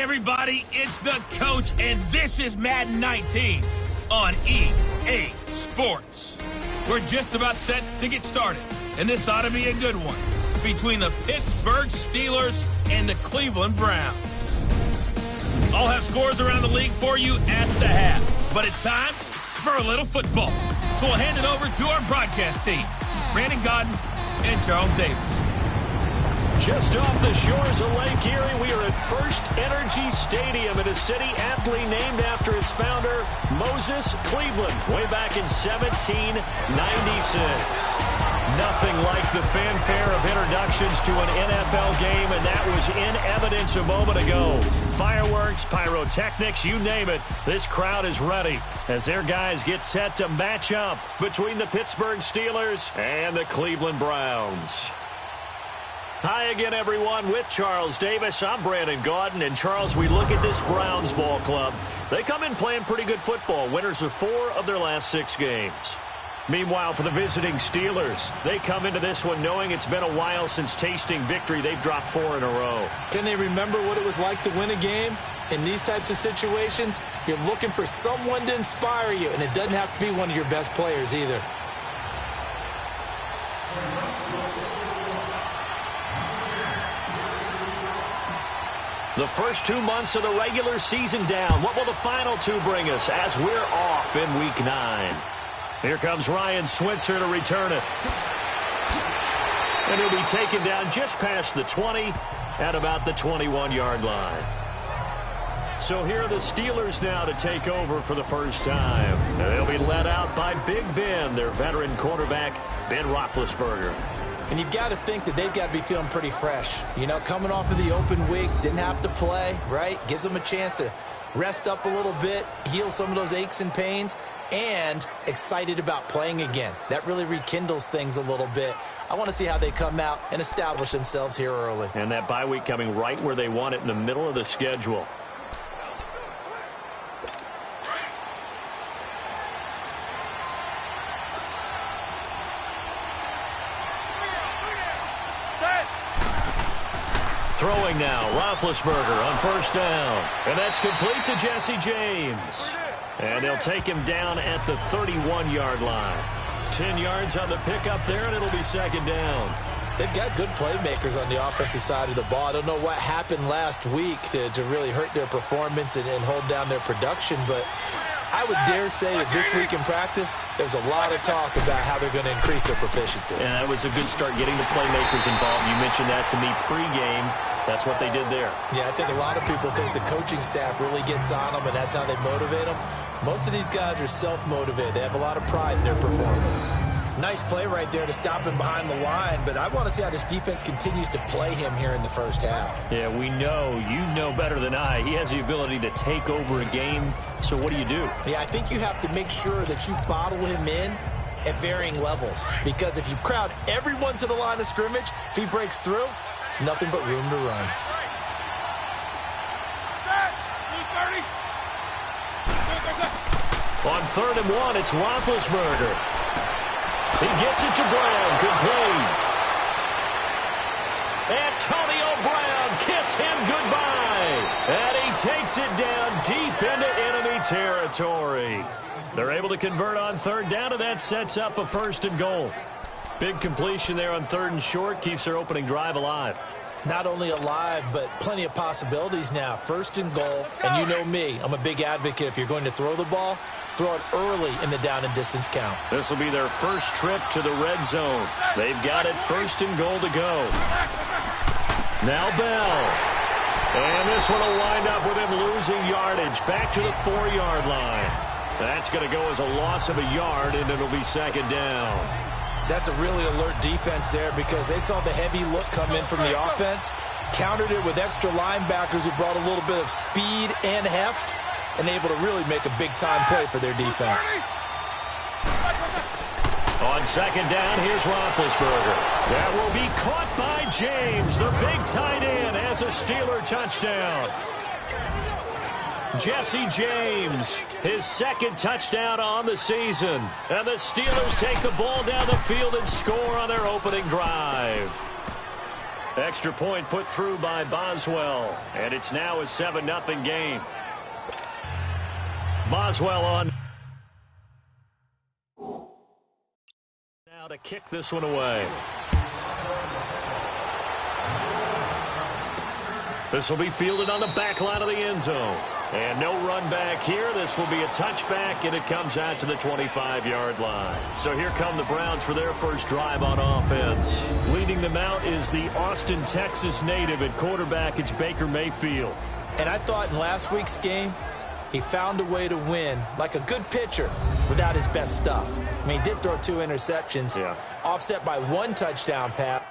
Hey, everybody, it's the coach, and this is Madden 19 on EA Sports. We're just about set to get started, and this ought to be a good one between the Pittsburgh Steelers and the Cleveland Browns. I'll have scores around the league for you at the half, but it's time for a little football. So we'll hand it over to our broadcast team, Brandon Godden and Charles Davis. Just off the shores of Lake Erie, we are at First Energy Stadium in a city aptly named after its founder, Moses Cleveland, way back in 1796. Nothing like the fanfare of introductions to an NFL game, and that was in evidence a moment ago. Fireworks, pyrotechnics, you name it, this crowd is ready as their guys get set to match up between the Pittsburgh Steelers and the Cleveland Browns. Hi again, everyone. With Charles Davis, I'm Brandon Godden. And, Charles, we look at this Browns ball club. They come in playing pretty good football. Winners of 4 of their last 6 games. Meanwhile, for the visiting Steelers, they come into this one knowing it's been a while since tasting victory. They've dropped 4 in a row. Can they remember what it was like to win a game? In these types of situations, you're looking for someone to inspire you, and it doesn't have to be one of your best players either. The first 2 months of the regular season down. What will the final 2 bring us as we're off in Week 9? Here comes Ryan Switzer to return it. And he'll be taken down just past the 20 at about the 21-yard line. So here are the Steelers now to take over for the first time. And they'll be led out by Big Ben, their veteran quarterback, Ben Roethlisberger. And you've got to think that they've got to be feeling pretty fresh. You know, coming off of the open week, didn't have to play, right? Gives them a chance to rest up a little bit, heal some of those aches and pains, and excited about playing again. That really rekindles things a little bit. I want to see how they come out and establish themselves here early. And that bye week coming right where they want it in the middle of the schedule. Throwing now, Roethlisberger on first down. And that's complete to Jesse James. And they'll take him down at the 31-yard line. 10 yards on the pickup there, and it'll be second down. They've got good playmakers on the offensive side of the ball. I don't know what happened last week to really hurt their performance and hold down their production, but I would dare say that this week in practice, there's a lot of talk about how they're going to increase their proficiency. And that was a good start getting the playmakers involved. You mentioned that to me pregame. That's what they did there. Yeah, I think a lot of people think the coaching staff really gets on them, and that's how they motivate them. Most of these guys are self-motivated. They have a lot of pride in their performance. Nice play right there to stop him behind the line, but I want to see how this defense continues to play him here in the first half. Yeah, we know. You know better than I. He has the ability to take over a game, so what do? Yeah, I think you have to make sure that you bottle him in at varying levels, because if you crowd everyone to the line of scrimmage, if he breaks through, it's nothing but room to run. On 3rd and 1, it's Roethlisberger. He gets it to Brown, complete. Antonio Brown, kiss him goodbye. And he takes it down deep into enemy territory. They're able to convert on 3rd down, and that sets up a 1st and goal. Big completion there on 3rd and short, keeps their opening drive alive. Not only alive, but plenty of possibilities now. 1st and goal, and you know me, I'm a big advocate. If you're going to throw the ball, throw it early in the down and distance count. This will be their first trip to the red zone. They've got it 1st and goal to go. Now Bell. And this one will wind up with him losing yardage back to the 4-yard line. That's going to go as a loss of a yard, and it'll be 2nd down. That's a really alert defense there because they saw the heavy look come in from the offense, countered it with extra linebackers who brought a little bit of speed and heft, and able to really make a big-time play for their defense. On 2nd down, here's Roethlisberger. That will be caught by James. The big tight end has a Steeler touchdown. Jesse James, his 2nd touchdown on the season. And the Steelers take the ball down the field and score on their opening drive. Extra point put through by Boswell. And it's now a 7-0 game. Boswell on. Now to kick this one away. This will be fielded on the back line of the end zone. And no run back here. This will be a touchback, and it comes out to the 25-yard line. So here come the Browns for their first drive on offense. Leading them out is the Austin, Texas native at quarterback. It's Baker Mayfield. And I thought in last week's game, he found a way to win like a good pitcher without his best stuff. I mean, he did throw 2 interceptions, offset by 1 touchdown pass.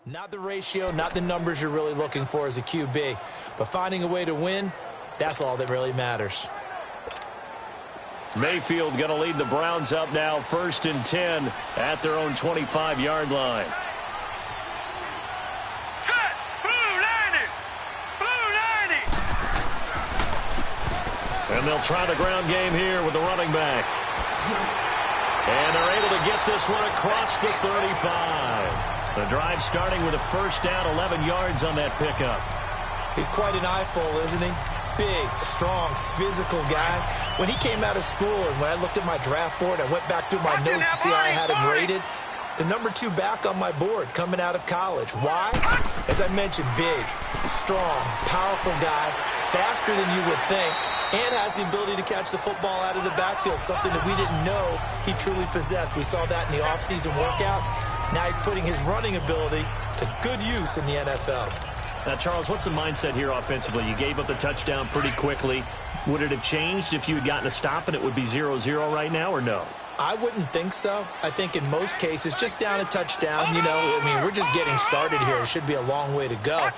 Not the ratio, not the numbers you're really looking for as a QB. But finding a way to win, that's all that really matters. Mayfield going to lead the Browns up now, 1st and 10 at their own 25-yard line. Set! Blue 90! Blue 90! And they'll try the ground game here with the running back. And they're able to get this one across the 35. The drive starting with a first down, 11 yards on that pickup. He's quite an eyeful, isn't he? Big, strong, physical guy. When he came out of school and when I looked at my draft board, I went back through my notes to see how I had him rated. The number 2 back on my board coming out of college. Why? As I mentioned, big, strong, powerful guy, faster than you would think, and has the ability to catch the football out of the backfield, something that we didn't know he truly possessed. We saw that in the offseason workouts. Now he's putting his running ability to good use in the NFL. Now, Charles, what's the mindset here offensively? You gave up the touchdown pretty quickly. Would it have changed if you had gotten a stop and it would be 0-0 right now, or no? I wouldn't think so. I think in most cases, just down a touchdown, you know, I mean, we're just getting started here. It should be a long way to go.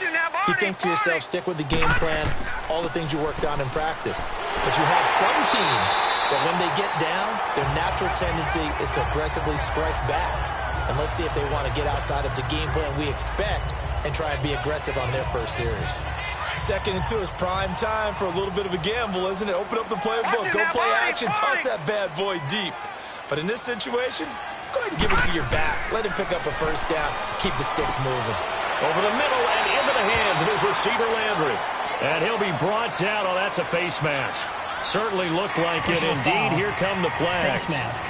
You think to yourself, stick with the game plan, all the things you worked on in practice. But you have some teams that when they get down, their natural tendency is to aggressively strike back. And let's see if they want to get outside of the game plan we expect and try and be aggressive on their first series. 2nd and 2 is prime time for a little bit of a gamble, isn't it? Open up the playbook, go play action, toss that bad boy deep. But in this situation, go ahead and give it to your back. Let him pick up a first down, keep the sticks moving. Over the middle and into the hands of his receiver, Landry. And he'll be brought down. Oh, that's a face mask. Certainly looked like it. Indeed, here come the flags. Face mask.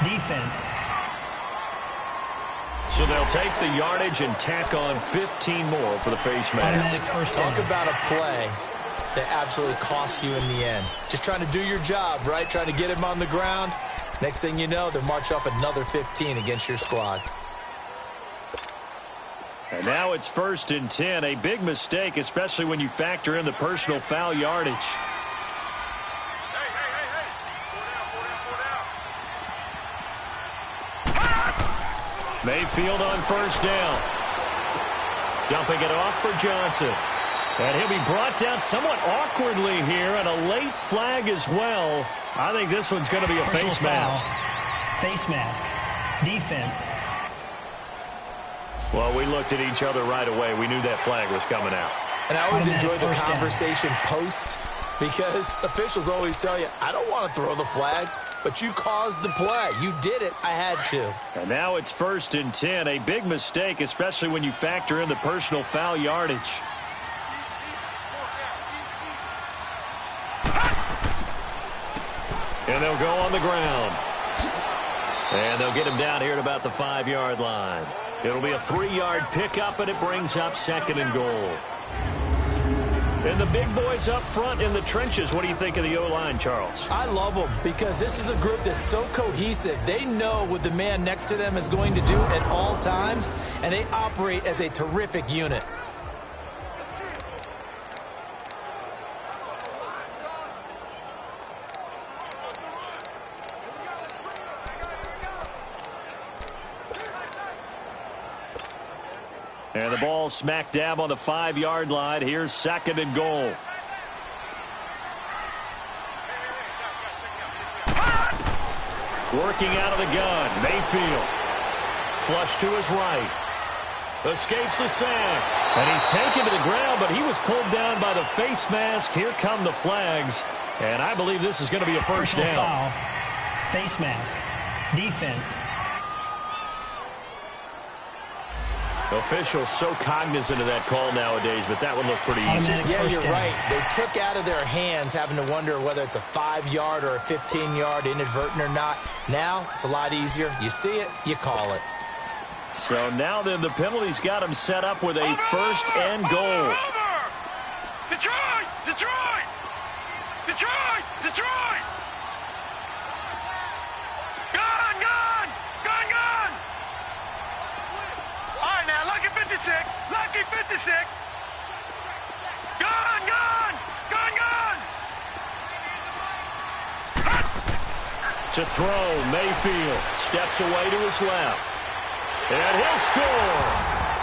Defense. So they'll take the yardage and tack on 15 more for the face mask. Talk about a play that absolutely costs you in the end. Just trying to do your job, right? Trying to get him on the ground. Next thing you know, they'll march off another 15 against your squad. And now it's 1st and 10. A big mistake, especially when you factor in the personal foul yardage. Mayfield on first down. Dumping it off for Johnson. And he'll be brought down somewhat awkwardly here, and a late flag as well. I think this one's going to be a face mask. Face mask. Defense. Well, we looked at each other right away. We knew that flag was coming out. And I always enjoy the conversation post, because officials always tell you, I don't want to throw the flag, but you caused the play. You did it. I had to. And now it's 1st and 10. A big mistake, especially when you factor in the personal foul yardage. And they'll go on the ground. And they'll get him down here at about the 5-yard line. It'll be a 3-yard pickup, and it brings up 2nd and goal. And the big boys up front in the trenches. What do you think of the O-line, Charles? I love them because this is a group that's so cohesive. They know what the man next to them is going to do at all times, and they operate as a terrific unit. And the ball smack dab on the 5-yard line. Here's 2nd and goal. Working out of the gun, Mayfield. Flush to his right. Escapes the sack. And he's taken to the ground, but he was pulled down by the face mask. Here come the flags. And I believe this is going to be a first down. Foul. Face mask. Defense. Officials so cognizant of that call nowadays, but that would look pretty easy. Yeah, you're right. They took out of their hands having to wonder whether it's a 5-yard or a 15-yard, inadvertent or not. Now, it's a lot easier. You see it, you call it. So now then, the penalty's got him set up with a first and goal. Detroit! Detroit! Detroit! Detroit! Gone! Gone! Gone! Gone! All right, now, lucky 56. Lucky 56. Gone! Gone! Gone! Gone! To throw, Mayfield steps away to his left. And he'll score.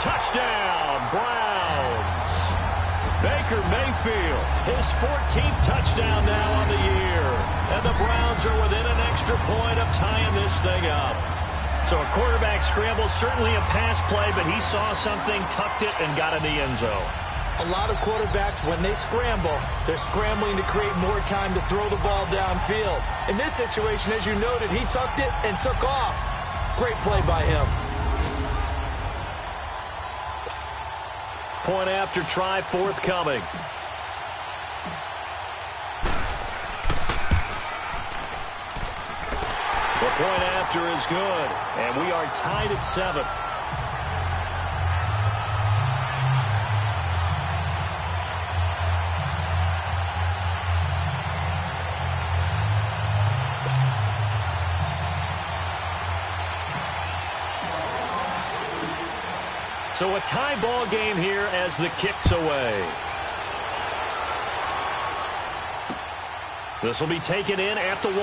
Touchdown, Browns. Baker Mayfield, his 14th touchdown now on the year. And the Browns are within an extra point of tying this thing up. So a quarterback scramble, certainly a pass play, but he saw something, tucked it, and got in the end zone. A lot of quarterbacks, when they scramble, they're scrambling to create more time to throw the ball downfield. In this situation, as you noted, he tucked it and took off. Great play by him. Point after try forthcoming. The point after is good, and we are tied at 7. So a tie ball game here as the kick's away. This will be taken in at the 1.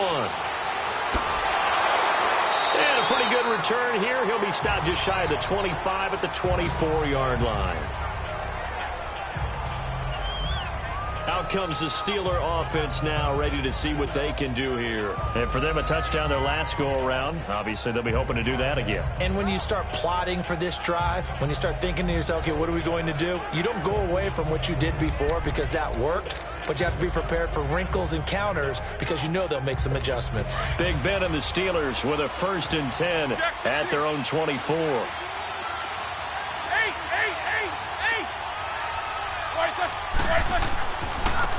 And a pretty good return here. He'll be stopped just shy of the 25 at the 24-yard line. Out comes the Steeler offense now, ready to see what they can do here. And for them, a touchdown their last go-around. Obviously, they'll be hoping to do that again. And when you start plotting for this drive, when you start thinking to yourself, okay, what are we going to do? You don't go away from what you did before because that worked, but you have to be prepared for wrinkles and counters because you know they'll make some adjustments. Big Ben and the Steelers with a 1st and 10 at their own 24.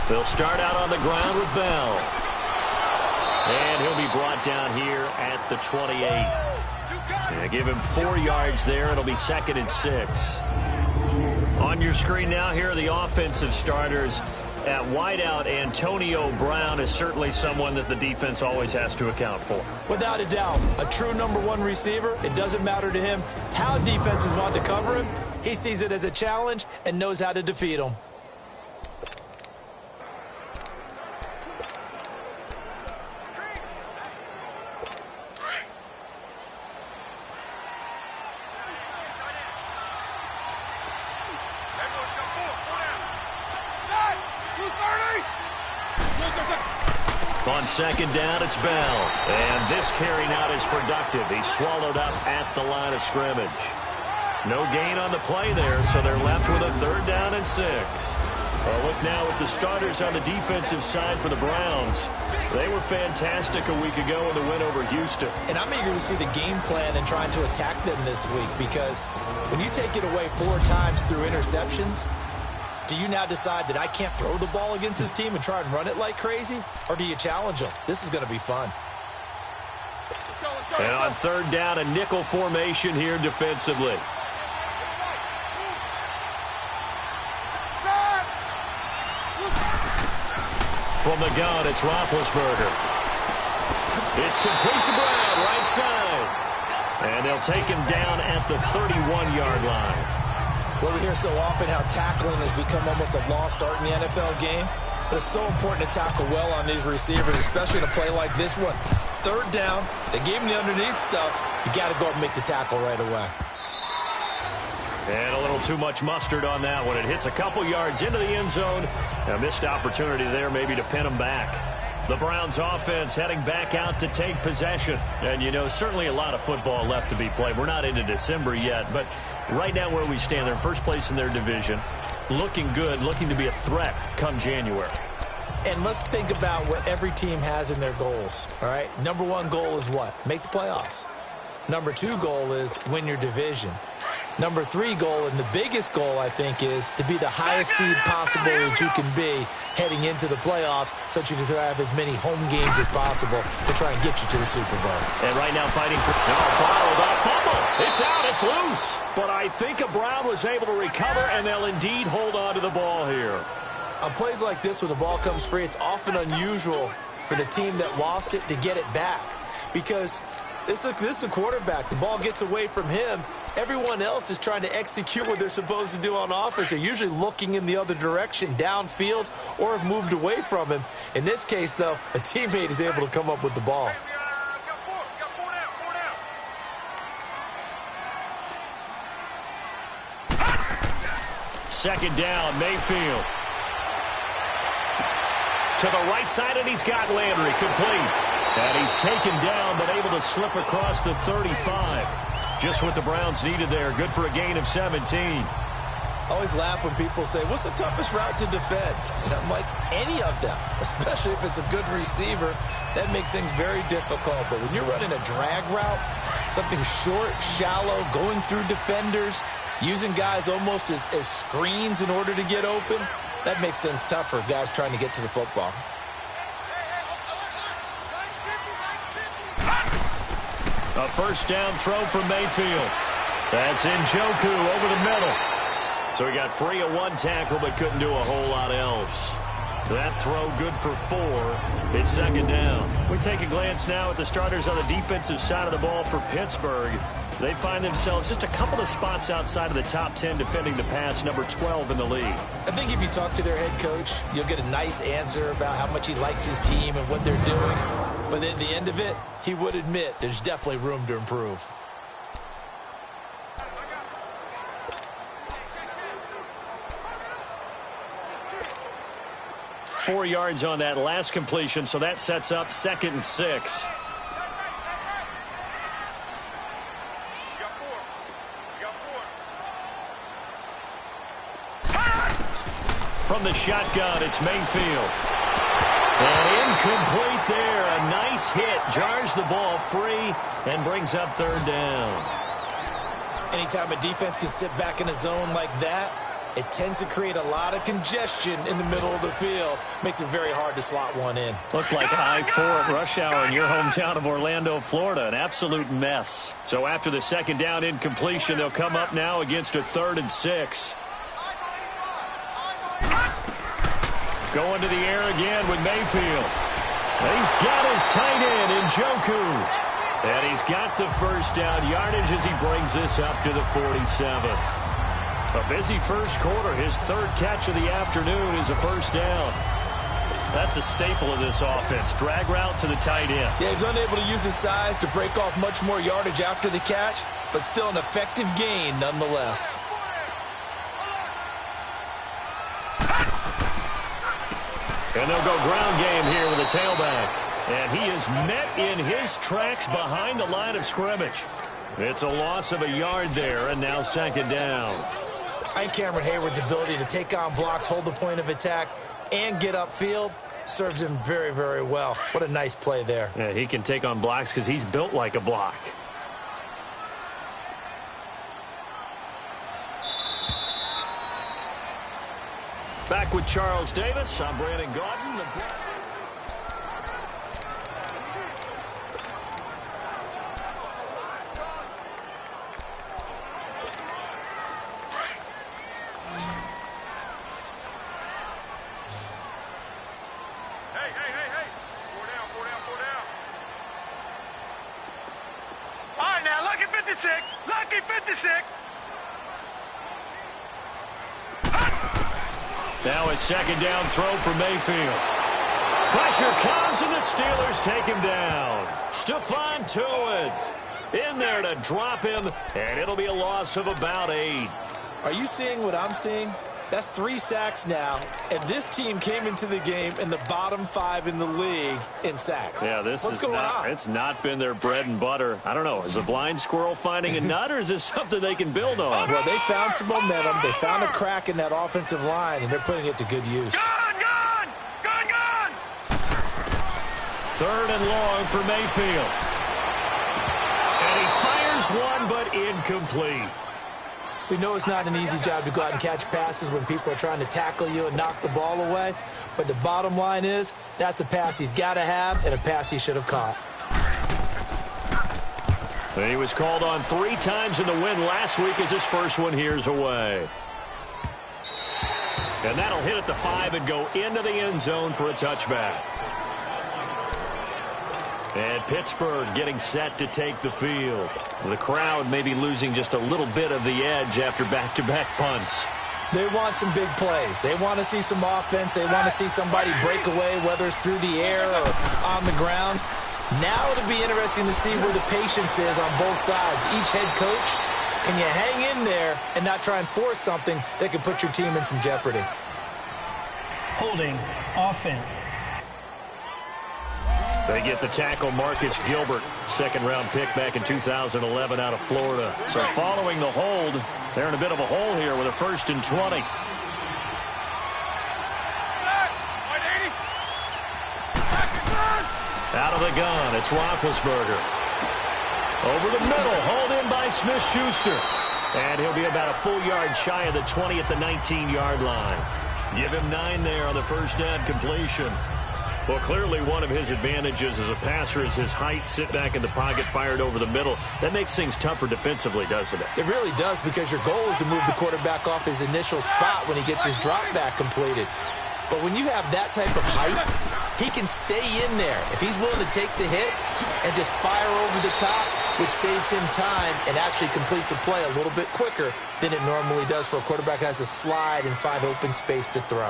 They'll start out on the ground with Bell. And he'll be brought down here at the 28. Yeah, give him 4 yards there. It'll be 2nd and 6. On your screen now, here are the offensive starters. At wideout, Antonio Brown is certainly someone that the defense always has to account for. Without a doubt, a true number 1 receiver. It doesn't matter to him how defenses want to cover him. He sees it as a challenge and knows how to defeat them. On 2nd down, it's Bell. And this carry not as productive. He's swallowed up at the line of scrimmage. No gain on the play there, so they're left with a 3rd down and 6. A look now at the starters on the defensive side for the Browns. They were fantastic a week ago in the win over Houston. And I'm eager to see the game plan and trying to attack them this week because when you take it away 4 times through interceptions, do you now decide that I can't throw the ball against this team and try and run it like crazy? Or do you challenge them? This is going to be fun. And on 3rd down, a nickel formation here defensively. From the gun, it's Roethlisberger. It's complete to Brown, right side. And they'll take him down at the 31-yard line. Well, we hear so often how tackling has become almost a lost art in the NFL game. But it's so important to tackle well on these receivers, especially in a play like this one. 3rd down, they gave him the underneath stuff. You got to go up and make the tackle right away. And a little too much mustard on that one. It hits a couple yards into the end zone. A missed opportunity there maybe to pin him back. The Browns offense heading back out to take possession. And, you know, certainly a lot of football left to be played. We're not into December yet, but Right now where we stand, they're in first place in their division. Looking good, looking to be a threat come January. And let's think about what every team has in their goals, all right? Number one goal is what? Make the playoffs. Number two goal is win your division. Number three goal, and the biggest goal, I think, is to be the highest seed possible that you can be heading into the playoffs so that you can have as many home games as possible to try and get you to the Super Bowl. And right now fighting for bottled up fumble. It's out. It's loose. But I think Brown was able to recover, and they'll indeed hold on to the ball here. On plays like this, when the ball comes free, it's often unusual for the team that lost it to get it back because this is a quarterback. The ball gets away from him. Everyone else is trying to execute what they're supposed to do on offense. They're usually looking in the other direction, downfield, or have moved away from him. In this case, though, a teammate is able to come up with the ball. Second down, Mayfield. To the right side, and he's got Landry complete. And he's taken down, but able to slip across the 35. Just what the Browns needed there. Good for a gain of 17. I always laugh when people say, what's the toughest route to defend? And I'm like, any of them, especially if it's a good receiver. That makes things very difficult. But when you're running a drag route, something short, shallow, going through defenders, using guys almost as screens in order to get open, that makes things tough for guys trying to get to the football. A first down throw from Mayfield. That's Njoku over the middle. So he got free of one tackle but couldn't do a whole lot else. That throw good for 4. It's second down. We take a glance now at the starters on the defensive side of the ball for Pittsburgh. They find themselves just a couple of spots outside of the top 10 defending the pass, number 12 in the league. I think if you talk to their head coach, you'll get a nice answer about how much he likes his team and what they're doing. But at the end of it, he would admit there's definitely room to improve. Four yards on that last completion, so that sets up 2nd and 6. From the shotgun, it's Mayfield. And incomplete there. A nice hit. Jars the ball free and brings up 3rd down. Anytime a defense can sit back in a zone like that, it tends to create a lot of congestion in the middle of the field. Makes it very hard to slot one in. Looked like I-4 at rush hour in your hometown of Orlando, Florida. An absolute mess. So after the second down incompletion, they'll come up now against a 3rd and 6. Going to the air again with Mayfield. He's got his tight end, Njoku. And he's got the first down yardage as he brings this up to the 47th. A busy first quarter. His 3rd catch of the afternoon is a first down. That's a staple of this offense. Drag route to the tight end. Yeah, he's unable to use his size to break off much more yardage after the catch, but still an effective gain nonetheless. And they'll go ground game here with a tailback. And he is met in his tracks behind the line of scrimmage. It's a loss of a yard there, and now 2nd down. I think Cameron Hayward's ability to take on blocks, hold the point of attack, and get upfield serves him very, very well. What a nice play there. Yeah, he can take on blocks because he's built like a block. Back with Charles Davis. I'm Brandon Gaudin. Hey. 4 down. All right, now, lucky 56. Lucky 56. Now a second down throw for Mayfield. Pressure comes, and the Steelers take him down. Stephon Tuitt in there to drop him, and it'll be a loss of about 8. Are you seeing what I'm seeing? That's 3 sacks now, and this team came into the game in the bottom 5 in the league in sacks. Yeah, what's going on? It's not been their bread and butter. I don't know. Is a blind squirrel finding a nut, or is this something they can build on? Well, they found some momentum. They found a crack in that offensive line, and they're putting it to good use. Gone! 3rd and long for Mayfield. And he fires one, but incomplete. We know it's not an easy job to go out and catch passes when people are trying to tackle you and knock the ball away. But the bottom line is, that's a pass he's got to have and a pass he should have caught. And he was called on 3 times in the win last week as his first one here's away. And that'll hit at the 5 and go into the end zone for a touchback. And Pittsburgh getting set to take the field. The crowd may be losing just a little bit of the edge after back-to-back punts. They want some big plays. They want to see some offense. They want to see somebody break away, whether it's through the air or on the ground. Now it'll be interesting to see where the patience is on both sides. Each head coach, can you hang in there and not try and force something that could put your team in some jeopardy? Holding offense. They get the tackle, Marcus Gilbert, 2nd-round pick back in 2011 out of Florida. So following the hold, they're in a bit of a hole here with a 1st and 20. Out of the gun, it's Roethlisberger. Over the middle, hauled in by Smith-Schuster. And he'll be about a full yard shy of the 20 at the 19-yard line. Give him 9 there on the first down completion. Well, clearly one of his advantages as a passer is his height, sit back in the pocket, fired over the middle. That makes things tougher defensively, doesn't it? It really does, because your goal is to move the quarterback off his initial spot when he gets his drop back completed. But when you have that type of height, he can stay in there. If he's willing to take the hits and just fire over the top, which saves him time and actually completes a play a little bit quicker than it normally does for a quarterback who has to slide and find open space to throw.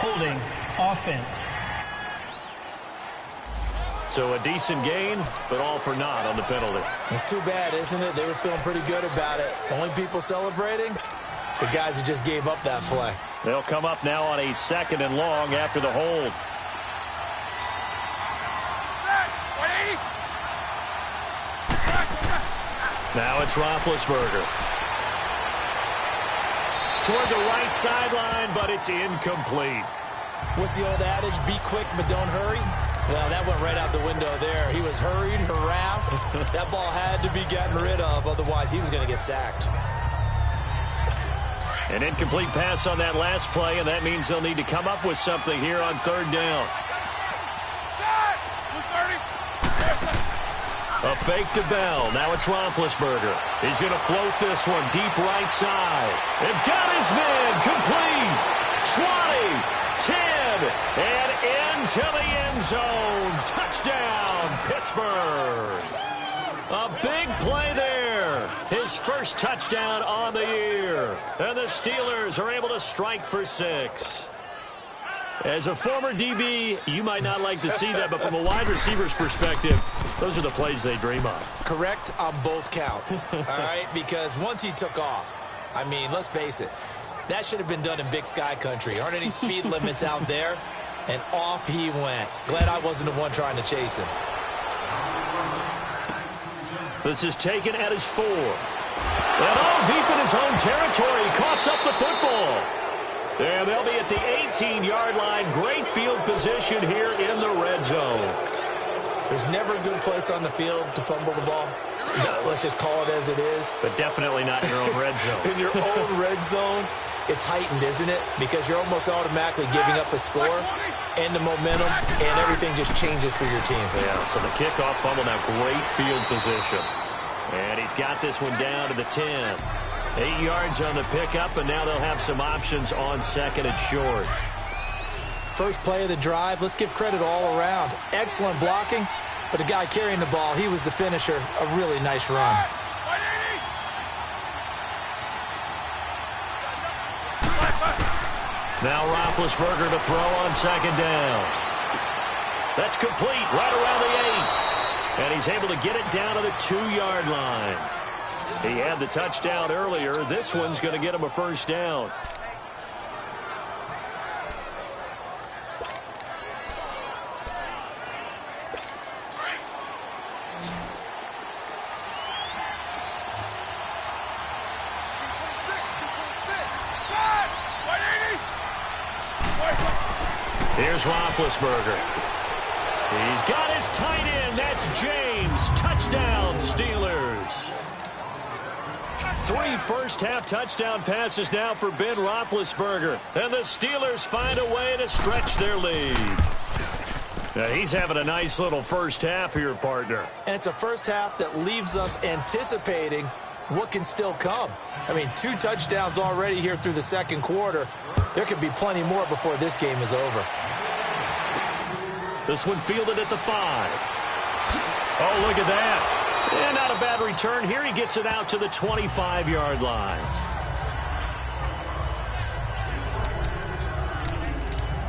Holding offense. So a decent gain, but all for naught on the penalty. It's too bad, isn't it? They were feeling pretty good about it. Only people celebrating, the guys who just gave up that play. They'll come up now on a 2nd and long after the hold. Now it's Roethlisberger. Toward the right sideline, but it's incomplete. What's the old adage? Be quick, but don't hurry. Well, that went right out the window there. He was hurried, harassed. That ball had to be gotten rid of, otherwise he was going to get sacked. An incomplete pass on that last play, and that means they'll need to come up with something here on 3rd down. A fake to Bell. Now it's Roethlisberger. He's going to float this one deep right side. They've got his man complete. 20, 10, and into the end zone. Touchdown, Pittsburgh. A big play there. His first touchdown on the year. And the Steelers are able to strike for 6. As a former DB, you might not like to see that, but from a wide receiver's perspective, those are the plays they dream of. Correct on both counts, all right? Because once he took off, I mean, let's face it, that should have been done in Big Sky Country. Aren't any speed limits out there? And off he went. Glad I wasn't the one trying to chase him. This is taken at his 4. And all deep in his own territory, he coughs up the football. And they'll be at the 18-yard line. Great field position here in the red zone. There's never a good place on the field to fumble the ball. Let's just call it as it is. But definitely not in your own red zone. In your own red zone, it's heightened, isn't it? Because you're almost automatically giving up a score and the momentum, and everything just changes for your team. Yeah, so the kickoff fumble, now great field position. And he's got this one down to the 10. 8 yards on the pickup, and now they'll have some options on 2nd and short. First play of the drive, let's give credit all around. Excellent blocking, but the guy carrying the ball, he was the finisher. A really nice run. Now Roethlisberger to throw on 2nd down. That's complete right around the 8. And he's able to get it down to the 2-yard line. He had the touchdown earlier. This one's going to get him a first down. Here's Roethlisberger. He's got his tight end. That's James. Touchdown, Steelers. 3 first-half touchdown passes now for Ben Roethlisberger. And the Steelers find a way to stretch their lead. Now, he's having a nice little first half here, partner. And it's a first half that leaves us anticipating what can still come. I mean, 2 touchdowns already here through the second quarter. There could be plenty more before this game is over. This one fielded at the 5. Oh, look at that. And not a bad return here. He gets it out to the 25-yard line.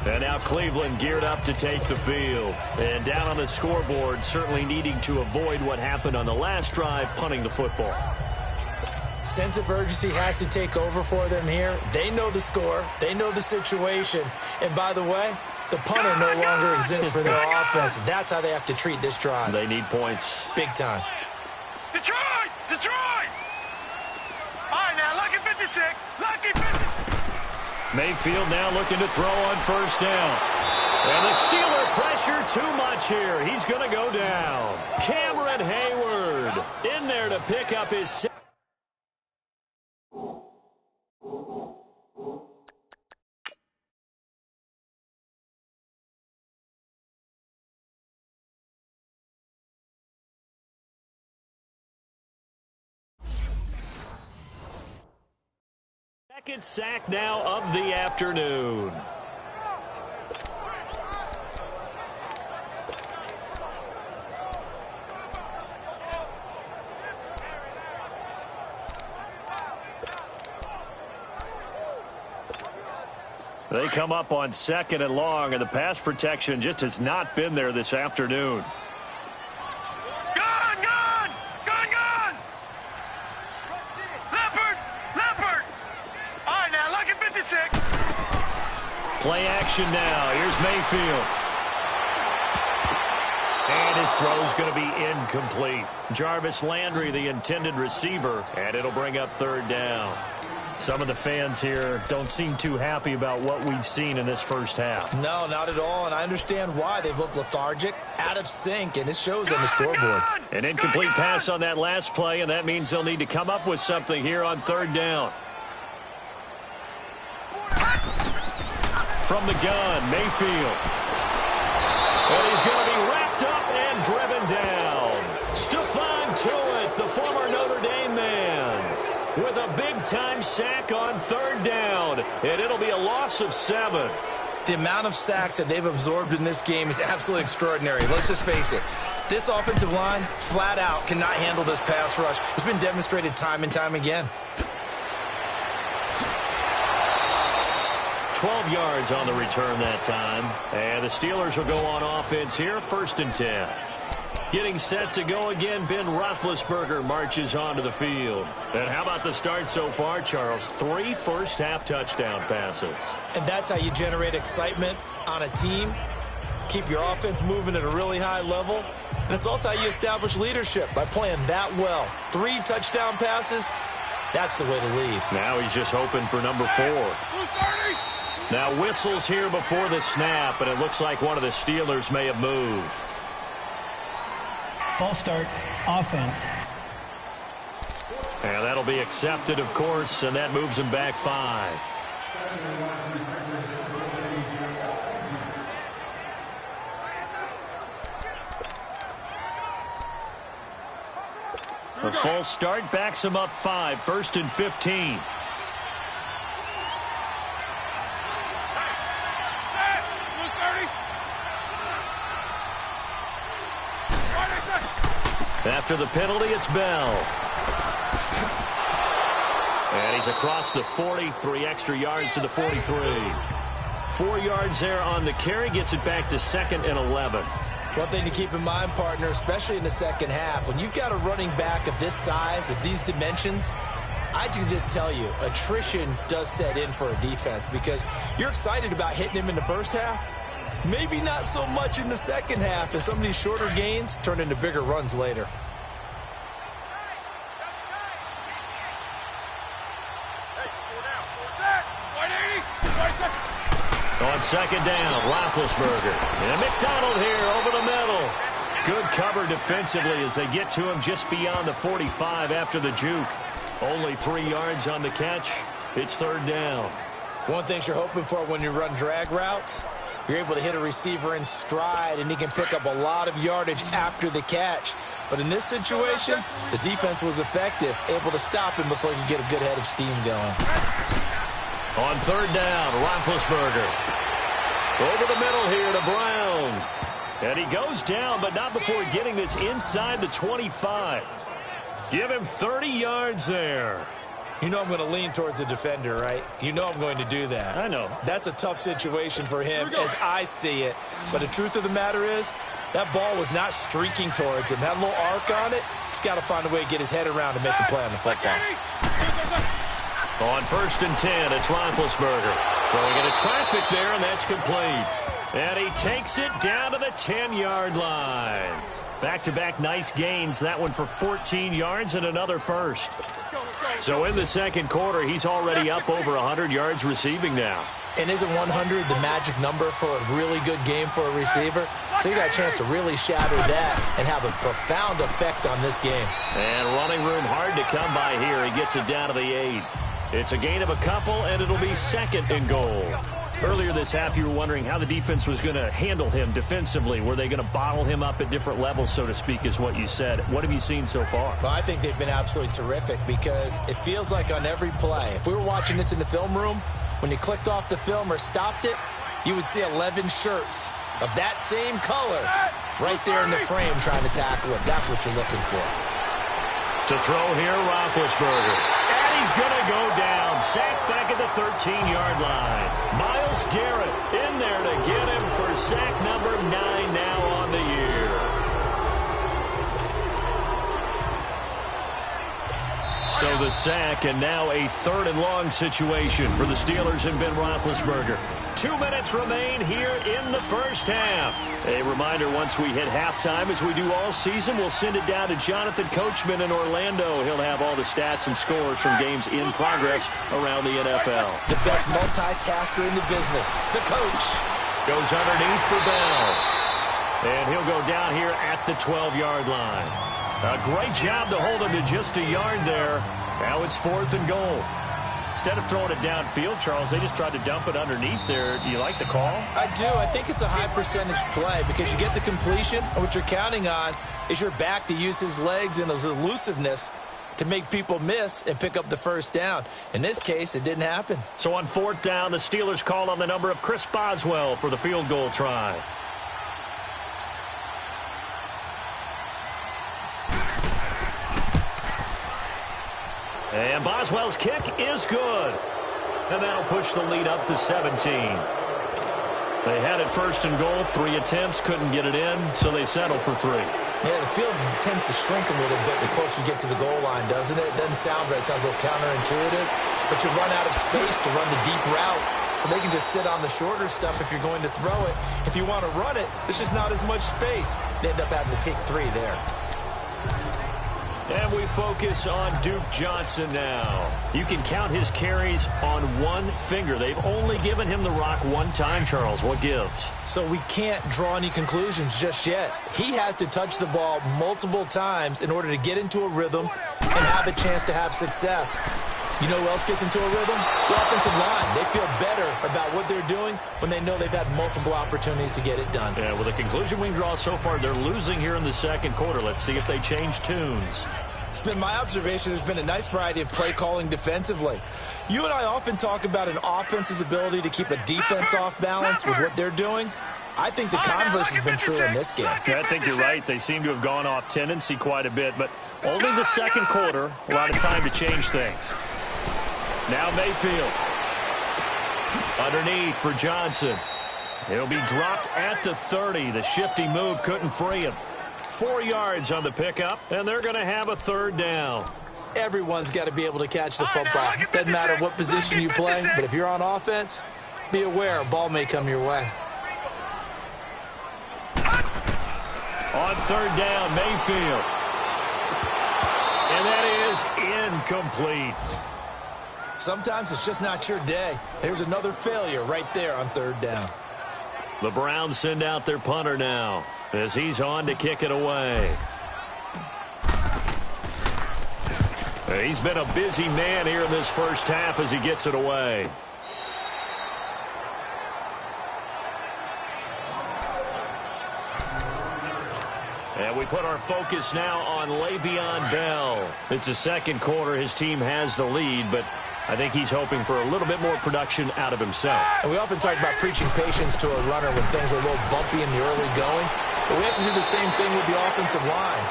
And now Cleveland geared up to take the field. And down on the scoreboard, certainly needing to avoid what happened on the last drive, punting the football. Sense of urgency has to take over for them here. They know the score. They know the situation. And by the way, the punter no longer exists for their offense. That's how they have to treat this drive. They need points. Big time. Detroit! Detroit! All right, now, lucky 56. Lucky 56. Mayfield now looking to throw on first down. And the Steeler pressure too much here. He's going to go down. Cameron Hayward in there to pick up his... Second sack now of the afternoon. They come up on 2nd and long, and the pass protection just has not been there this afternoon. Play action now. Here's Mayfield. And his throw's going to be incomplete. Jarvis Landry, the intended receiver, and it'll bring up 3rd down. Some of the fans here don't seem too happy about what we've seen in this first half. No, not at all, and I understand why. They've looked lethargic, out of sync, and it shows on the scoreboard. An incomplete pass on that last play, and that means they'll need to come up with something here on 3rd down. From the gun, Mayfield. And he's going to be wrapped up and driven down. Stephon Tuitt, the former Notre Dame man, with a big-time sack on 3rd down. And it'll be a loss of 7. The amount of sacks that they've absorbed in this game is absolutely extraordinary. Let's just face it. This offensive line, flat out, cannot handle this pass rush. It's been demonstrated time and time again. 12 yards on the return that time. And the Steelers will go on offense here, 1st and 10. Getting set to go again, Ben Roethlisberger marches onto the field. And how about the start so far, Charles? 3 first-half touchdown passes. And that's how you generate excitement on a team, keep your offense moving at a really high level. And it's also how you establish leadership, by playing that well. 3 touchdown passes, that's the way to lead. Now he's just hoping for number 4. Now whistles here before the snap, and it looks like one of the Steelers may have moved. False start, offense. And that'll be accepted, of course, and that moves him back 5. A false start backs him up 5, 1st and 15. After the penalty, it's Bell. And he's across the 40, 3 extra yards to the 43. 4 yards there on the carry, gets it back to 2nd and 11. One thing to keep in mind, partner, especially in the second half, when you've got a running back of this size, of these dimensions, I can just tell you, attrition does set in for a defense because you're excited about hitting him in the first half. Maybe not so much in the second half, and some of these shorter gains turn into bigger runs later. On On second down, Roethlisberger. And McDonald here over the middle. Good cover defensively as they get to him just beyond the 45 after the juke. Only 3 yards on the catch. It's third down. One thing you're hoping for when you run drag routes, you're able to hit a receiver in stride, and he can pick up a lot of yardage after the catch. But in this situation, the defense was effective, able to stop him before he could get a good head of steam going. On third down, Roethlisberger. Over the middle here to Brown. And he goes down, but not before getting this inside the 25. Give him 30 yards there. You know I'm going to lean towards the defender, right? You know I'm going to do that. I know. That's a tough situation for him as I see it. But the truth of the matter is, that ball was not streaking towards him. That little arc on it, he's got to find a way to get his head around and make a play on the football. On first and 10, it's Roethlisberger. Throwing into traffic there, and that's complete. And he takes it down to the 10-yard line. Back-to-back nice gains. That one for 14 yards and another first. So in the second quarter, he's already up over 100 yards receiving now. And isn't 100 the magic number for a really good game for a receiver? So you got a chance to really shatter that and have a profound effect on this game. And running room hard to come by here. He gets it down to the 8. It's a gain of a couple, and it'll be second and goal. Earlier this half, you were wondering how the defense was going to handle him defensively. Were they going to bottle him up at different levels, so to speak, is what you said. What have you seen so far? Well, I think they've been absolutely terrific because it feels like on every play, if we were watching this in the film room, when you clicked off the film or stopped it, you would see 11 shirts of that same color right there in the frame trying to tackle him. That's what you're looking for. To throw here, Roethlisberger. And he's going to go down. Sacked back at the 13-yard line. Myles Garrett in there to get him for sack number 9 now on the year. So the sack, and now a third and long situation for the Steelers and Ben Roethlisberger. 2 minutes remain here in the first half. A reminder, once we hit halftime, as we do all season, we'll send it down to Jonathan Coachman in Orlando. He'll have all the stats and scores from games in progress around the NFL. The best multitasker in the business, the coach. Goes underneath for Bell. And he'll go down here at the 12-yard line. A great job to hold him to just a yard there. Now it's fourth and goal. Instead of throwing it downfield, Charles, they just tried to dump it underneath there. Do you like the call? I do. I think it's a high percentage play because you get the completion, and what you're counting on is your back to use his legs and his elusiveness to make people miss and pick up the first down. In this case, it didn't happen. So on fourth down, the Steelers call on the number of Chris Boswell for the field goal try. And Boswell's kick is good. And that'll push the lead up to 17. They had it first and goal, 3 attempts, couldn't get it in, so they settle for 3. Yeah, the field tends to shrink a little bit the closer you get to the goal line, doesn't it? It doesn't sound right. It sounds a little counterintuitive. But you run out of space to run the deep routes, so they can just sit on the shorter stuff if you're going to throw it. If you want to run it, there's just not as much space. They end up having to take 3 there. And we focus on Duke Johnson now. You can count his carries on one finger. They've only given him the rock one time, Charles. What gives? So we can't draw any conclusions just yet. He has to touch the ball multiple times in order to get into a rhythm and have a chance to have success. You know who else gets into a rhythm? The offensive line. They feel better about what they're doing when they know they've had multiple opportunities to get it done. Yeah, well, the conclusion we draw so far, they're losing here in the second quarter. Let's see if they change tunes. It's been my observation there's been a nice variety of play calling defensively. You and I often talk about an offense's ability to keep a defense off balance with what they're doing. I think the converse has been true in this game. Yeah, I think you're right. They seem to have gone off tendency quite a bit, but only the second quarter, a lot of time to change things. Now Mayfield. Underneath for Johnson. He'll be dropped at the 30. The shifty move couldn't free him. 4 yards on the pickup, and they're going to have a third down. Everyone's got to be able to catch the football. Doesn't matter what position you play, but if you're on offense, be aware a ball may come your way. On third down, Mayfield. And that is incomplete. Sometimes it's just not your day. There's another failure right there on third down. The Browns send out their punter now as he's on to kick it away. He's been a busy man here in this first half as he gets it away. And we put our focus now on Le'Veon Bell. It's the second quarter. His team has the lead, but I think he's hoping for a little bit more production out of himself. And we often talk about preaching patience to a runner when things are a little bumpy in the early going, but we have to do the same thing with the offensive line.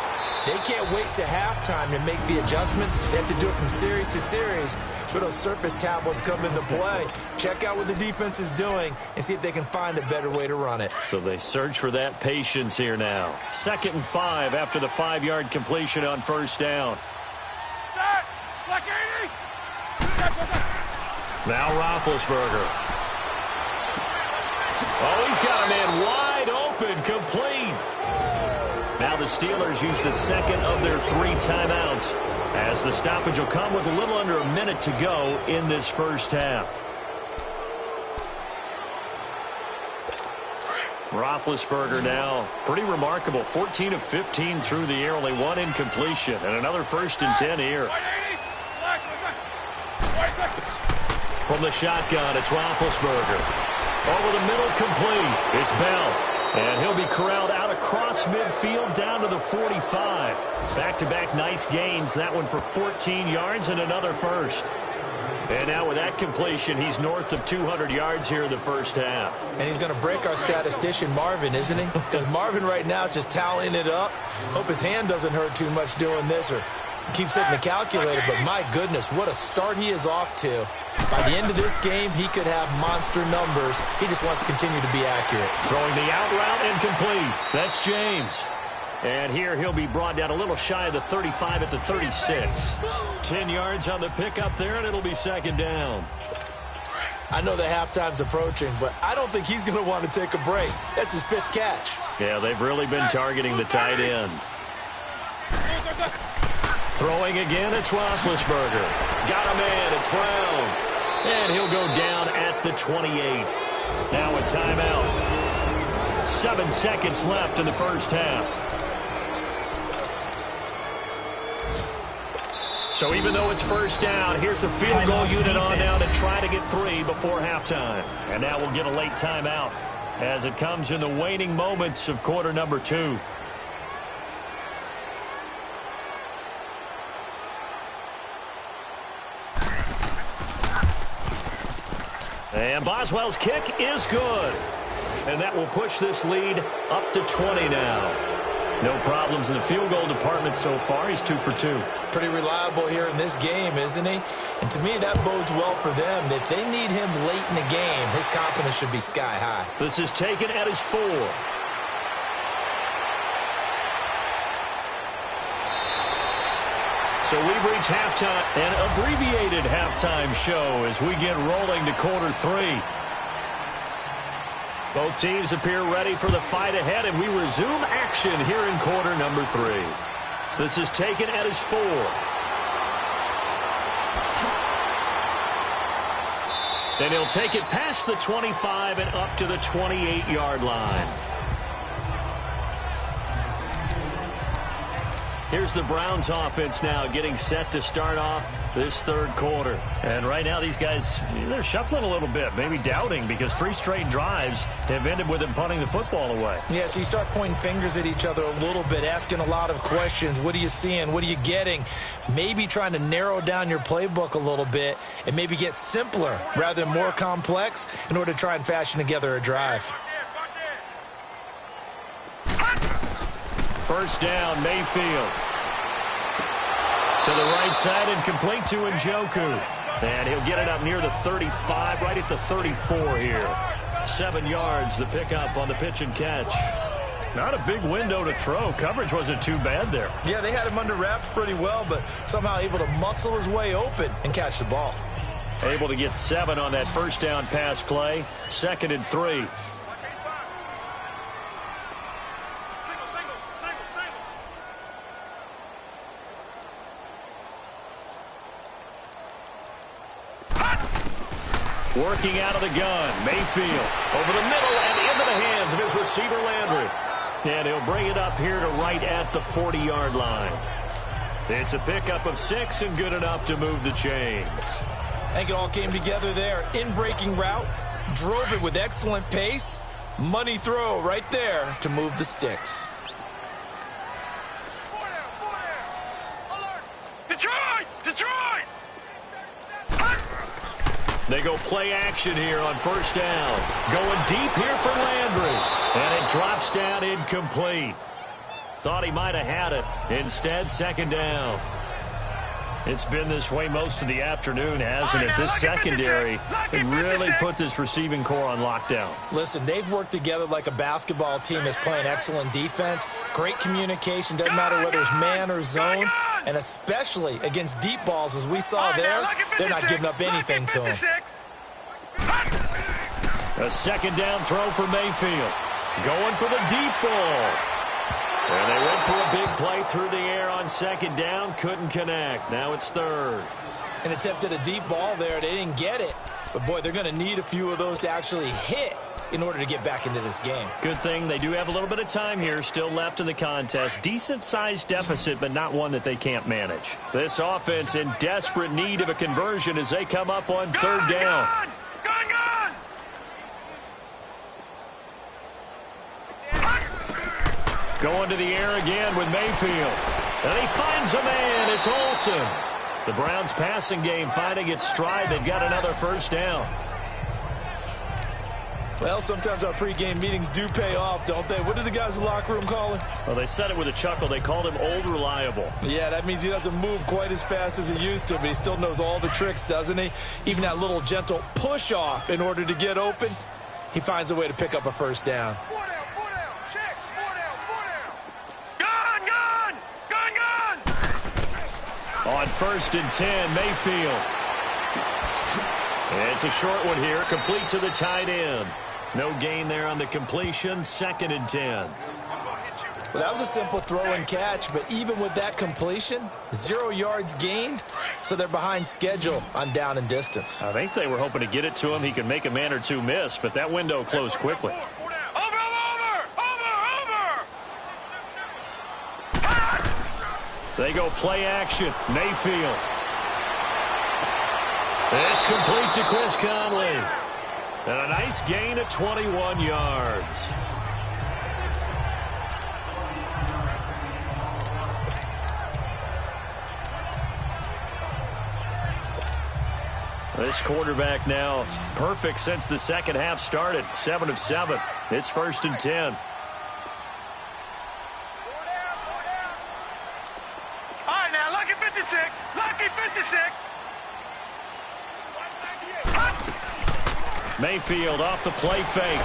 They can't wait to halftime to make the adjustments. They have to do it from series to series so those surface tablets come into play. Check out what the defense is doing and see if they can find a better way to run it. So they search for that patience here now. 2nd and 5 after the 5-yard completion on first down. Set! Black 80! Now Roethlisberger. Oh, he's got a man wide open, complete. Now the Steelers use the second of their 3 timeouts as the stoppage will come with a little under a minute to go in this first half. Roethlisberger now, pretty remarkable. 14 of 15 through the air, only 1 incompletion, and another 1st and 10 here. From the shotgun, it's Roethlisberger. Over the middle, complete. It's Bell. And he'll be corralled out across midfield down to the 45. Back-to-back nice gains. That one for 14 yards and another first. And now with that completion, he's north of 200 yards here in the first half. And he's going to break our statistician Marvin, isn't he? Because Marvin right now is just tallying it up. Hope his hand doesn't hurt too much doing this or keeps hitting the calculator. But my goodness, what a start he is off to. By the end of this game, he could have monster numbers. He just wants to continue to be accurate. Throwing the out route incomplete. That's James. And here he'll be brought down a little shy of the 35 at the 36. 10 yards on the pickup there, and it'll be 2nd down. I know the halftime's approaching, but I don't think he's going to want to take a break. That's his 5th catch. Yeah, they've really been targeting the tight end. Throwing again, it's Roethlisberger. Got a man, it's Brown. And he'll go down at the 28. Now a timeout. 7 seconds left in the first half. So even though it's first down, here's the field goal unit on now to try to get 3 before halftime. And now we'll get a late timeout as it comes in the waning moments of quarter number 2. And Boswell's kick is good. And that will push this lead up to 20 now. No problems in the field goal department so far. He's 2 for 2. Pretty reliable here in this game, isn't he? And to me, that bodes well for them. If they need him late in the game, his confidence should be sky high. This is taken at his 4. So we've reached halftime, an abbreviated halftime show as we get rolling to quarter 3. Both teams appear ready for the fight ahead, and we resume action here in quarter number 3. This is taken at his 4. And he'll take it past the 25 and up to the 28-yard line. Here's the Browns offense now getting set to start off this third quarter. And right now these guys, they're shuffling a little bit, maybe doubting because 3 straight drives have ended with them punting the football away. Yeah, so you start pointing fingers at each other a little bit, asking a lot of questions. What are you seeing? What are you getting? Maybe trying to narrow down your playbook a little bit and maybe get simpler rather than more complex in order to try and fashion together a drive. First down, Mayfield. To the right side and complete to Njoku. And he'll get it up near the 35, right at the 34 here. 7 yards, the pickup on the pitch and catch. Not a big window to throw. Coverage wasn't too bad there. Yeah, they had him under wraps pretty well, but somehow able to muscle his way open and catch the ball. Able to get 7 on that first down pass play. 2nd and 3. Working out of the gun, Mayfield over the middle and into the hands of his receiver, Landry. And he'll bring it up here to right at the 40-yard line. It's a pickup of 6 and good enough to move the chains. I think it all came together there. In-breaking route, drove it with excellent pace. Money throw right there to move the sticks. Detroit! Detroit! They go play action here on first down. Going deep here for Landry. And it drops down incomplete. Thought he might have had it. Instead, second down. It's been this way most of the afternoon, hasn't it? This secondary can really put this receiving core on lockdown. Listen, they've worked together like a basketball team that's playing excellent defense. Great communication, doesn't matter whether it's man or zone. And especially against deep balls, as we saw there, they're not giving up anything to them. A second down throw for Mayfield. Going for the deep ball. And they went for a big play through the air on second down. Couldn't connect. Now it's third. An attempt at a deep ball there. They didn't get it. But, boy, they're going to need a few of those to actually hit in order to get back into this game. Good thing they do have a little bit of time here still left in the contest. Decent-sized deficit, but not one that they can't manage. This offense in desperate need of a conversion as they come up on third down. Going to the air again with Mayfield. And he finds a man. It's Olsen. The Browns passing game finding its stride. They've got another first down. Well, sometimes our pregame meetings do pay off, don't they? What did the guys in the locker room call him? Well, they said it with a chuckle. They called him Old Reliable. Yeah, that means he doesn't move quite as fast as he used to, but he still knows all the tricks, doesn't he? Even that little gentle push-off in order to get open, he finds a way to pick up a first down. On first and 10, Mayfield. It's a short one here, complete to the tight end. No gain there on the completion, second and 10. Well, that was a simple throw and catch, but even with that completion, 0 yards gained, so they're behind schedule on down and distance. I think they were hoping to get it to him. He could make a man or two miss, but that window closed quickly. They go play action. Mayfield. It's complete to Chris Conley. And a nice gain of 21 yards. This quarterback now perfect since the second half started. 7 of 7. It's first and 10. Mayfield off the play fake.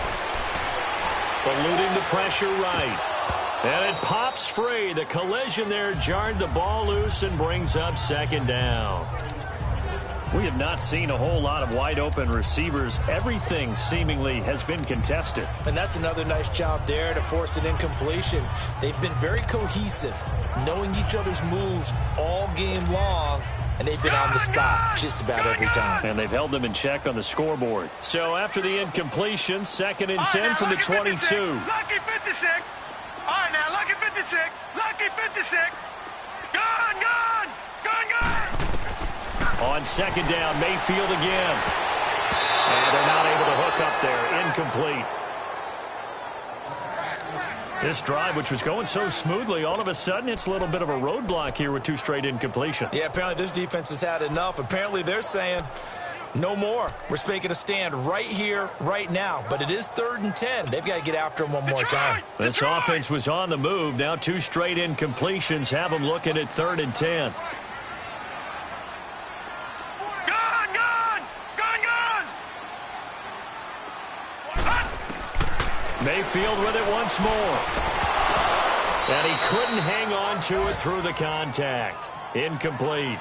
Eluding the pressure right. And it pops free. The collision there jarred the ball loose and brings up second down. We have not seen a whole lot of wide open receivers. Everything seemingly has been contested. And that's another nice job there to force an incompletion. They've been very cohesive, knowing each other's moves all game long. And they've been on the spot just about every time. And they've held them in check on the scoreboard. So after the incompletion, second and 10 from the 22. Lucky 56. All right, now, lucky 56. Lucky 56. Gone. On second down, Mayfield again. And they're not able to hook up there. Incomplete. This drive, which was going so smoothly, all of a sudden it's a little bit of a roadblock here with 2 straight incompletions. Yeah, apparently this defense has had enough. Apparently they're saying no more. We're making a stand right here, right now. But it is 3rd and 10. They've got to get after him one more time. This offense was on the move. Now 2 straight incompletions have them looking at 3rd and 10. Mayfield with it once more. And he couldn't hang on to it through the contact. Incomplete.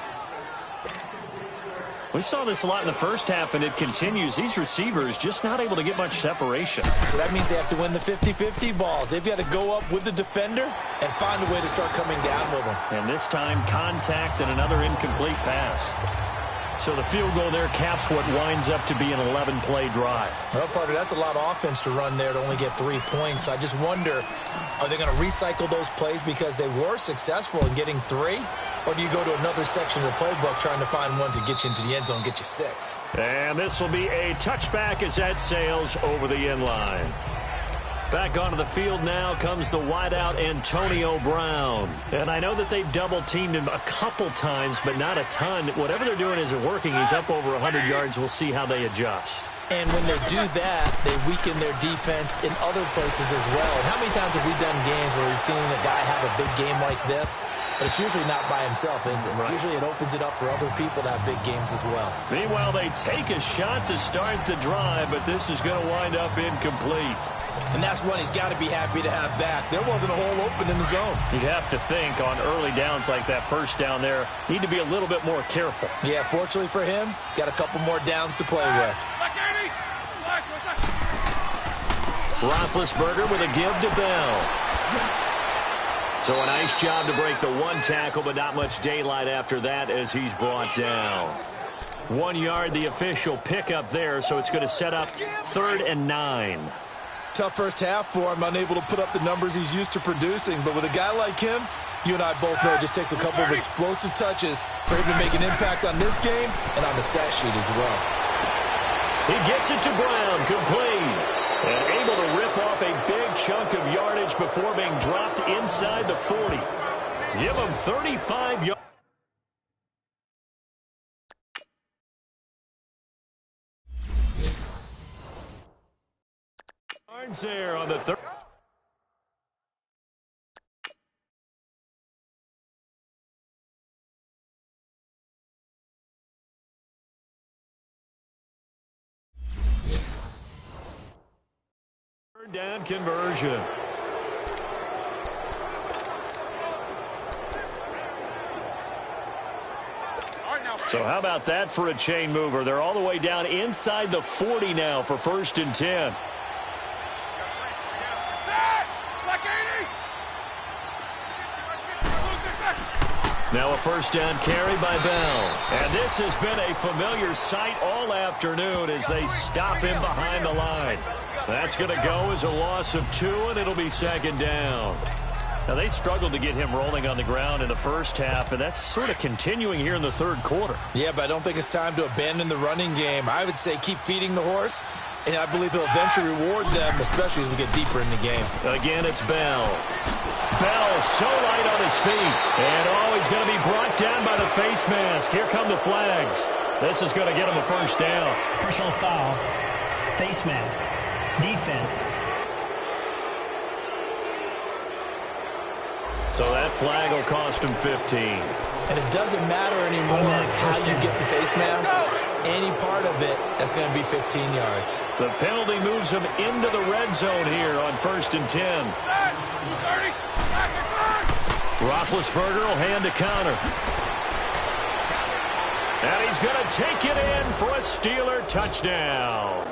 We saw this a lot in the first half, and it continues. These receivers just not able to get much separation. So that means they have to win the 50-50 balls. They've got to go up with the defender and find a way to start coming down with them. And this time, contact and another incomplete pass. So the field goal there caps what winds up to be an 11-play drive. Well, partner, that's a lot of offense to run there to only get 3 points. So I just wonder, are they going to recycle those plays because they were successful in getting 3? Or do you go to another section of the playbook trying to find ones that get you into the end zone, get you 6? And this will be a touchback as that sails over the end line. Back onto the field now comes the wideout Antonio Brown. And I know that they've double-teamed him a couple times, but not a ton. Whatever they're doing isn't working. He's up over 100 yards. We'll see how they adjust. And when they do that, they weaken their defense in other places as well. And how many times have we done games where we've seen a guy have a big game like this? But it's usually not by himself, is it? Right. Usually it opens it up for other people to have big games as well. Meanwhile, they take a shot to start the drive, but this is going to wind up incomplete. And that's one he's got to be happy to have back. There wasn't a hole open in the zone. You'd have to think on early downs like that first down there, need to be a little bit more careful. Yeah, fortunately for him, got a couple more downs to play with. Roethlisberger with a give to Bell. So a nice job to break the one tackle, but not much daylight after that as he's brought down. 1 yard, the official pickup there, so it's going to set up 3rd and 9. Tough first half for him, unable to put up the numbers he's used to producing. But with a guy like him, you and I both know it just takes a couple of explosive touches for him to make an impact on this game and on the stat sheet as well. He gets it to Brown, complete. And able to rip off a big chunk of yardage before being dropped inside the 40. Give him 35 yards. There on the third. Third down conversion. So how about that for a chain mover? They're all the way down inside the 40 now for 1st and 10. Now a first down carry by Bell. And this has been a familiar sight all afternoon as they stop him behind the line. That's going to go as a loss of 2, and it'll be 2nd down. Now, they struggled to get him rolling on the ground in the first half, and that's sort of continuing here in the 3rd quarter. Yeah, but I don't think it's time to abandon the running game. I would say keep feeding the horse, and I believe he'll eventually reward them, especially as we get deeper in the game. Again, it's Bell. Bell so light on his feet. And he's going to be brought down by the face mask. Here come the flags. This is going to get him a first down. Personal foul, face mask, defense. So that flag will cost him 15. And it doesn't matter anymore how you get the face mask. Any part of it, that's going to be 15 yards. The penalty moves him into the red zone here on 1st and 10. Roethlisberger will hand a counter. And he's going to take it in for a Steeler touchdown.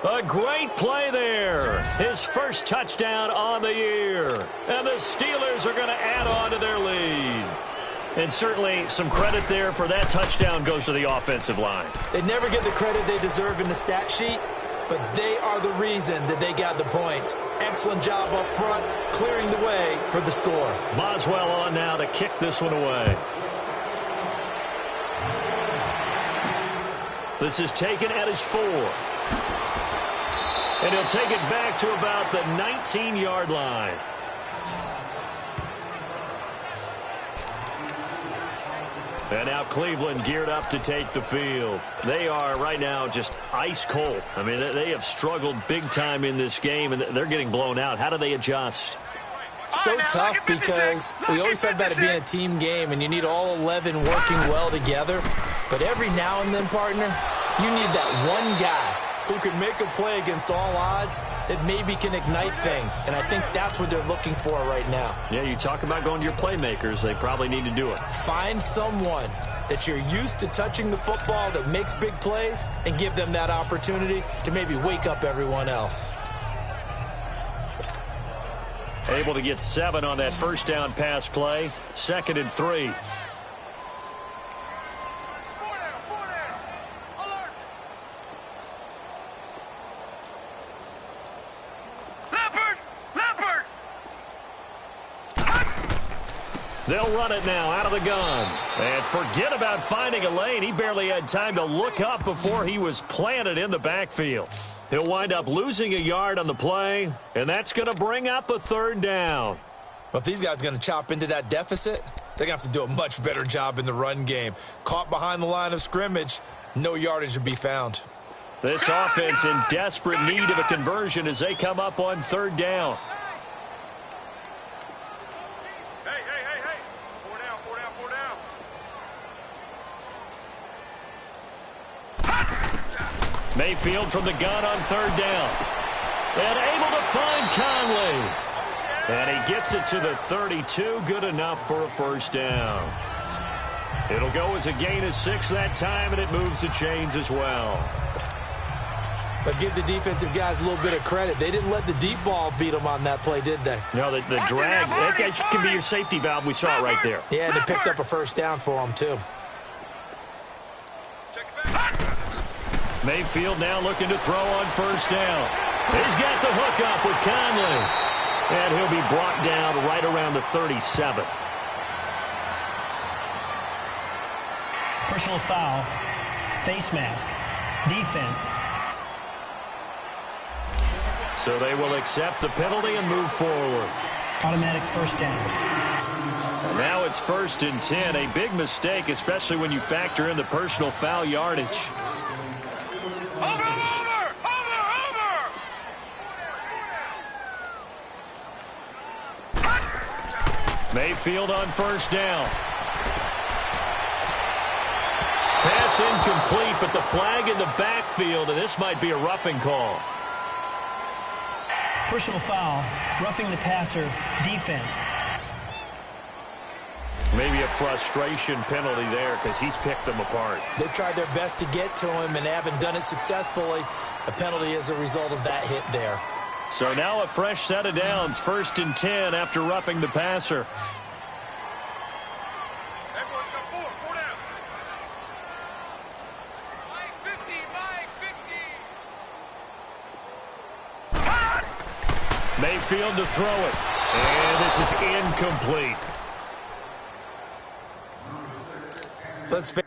A great play there. His first touchdown on the year. And the Steelers are going to add on to their lead. And certainly some credit there for that touchdown goes to the offensive line. They never get the credit they deserve in the stat sheet, but they are the reason that they got the points. Excellent job up front, clearing the way for the score. Boswell on now to kick this one away. This is taken at his 4. And he'll take it back to about the 19-yard line. And now Cleveland geared up to take the field. They are right now just ice cold. I mean, they have struggled big time in this game, and they're getting blown out. How do they adjust? So tough because we always talk about it being a team game, and you need all 11 working well together. But every now and then, partner, you need that one guy who can make a play against all odds that maybe can ignite things. And I think that's what they're looking for right now. Yeah, you talk about going to your playmakers. They probably need to do it. Find someone that you're used to touching the football that makes big plays and give them that opportunity to maybe wake up everyone else. Able to get 7 on that first down pass play. 2nd and 3. They'll run it now out of the gun. And forget about finding a lane. He barely had time to look up before he was planted in the backfield. He'll wind up losing a yard on the play, and that's going to bring up a 3rd down. Well, if these guys are going to chop into that deficit, they're going to have to do a much better job in the run game. Caught behind the line of scrimmage, no yardage to be found. This offense in desperate need of a conversion as they come up on 3rd down. Mayfield from the gun on 3rd down. And able to find Conley. And he gets it to the 32. Good enough for a 1st down. It'll go as a gain of 6 that time, and it moves the chains as well. But give the defensive guys a little bit of credit. They didn't let the deep ball beat them on that play, did they? No, the drag, that can be your safety valve. We saw it right there. Yeah, and they picked up a 1st down for them, too. Mayfield now looking to throw on 1st down. He's got the hook up with Conley. And he'll be brought down right around the 37. Personal foul, face mask, defense. So they will accept the penalty and move forward. Automatic 1st down. And now it's 1st and 10. A big mistake, especially when you factor in the personal foul yardage. Mayfield on 1st down. Pass incomplete, but the flag in the backfield, and this might be a roughing call. Personal foul, roughing the passer, defense. Maybe a frustration penalty there because he's picked them apart. They've tried their best to get to him and haven't done it successfully. A penalty is a result of that hit there. So now a fresh set of downs, 1st and 10 after roughing the passer. Mayfield to throw it. And this is incomplete. Let's face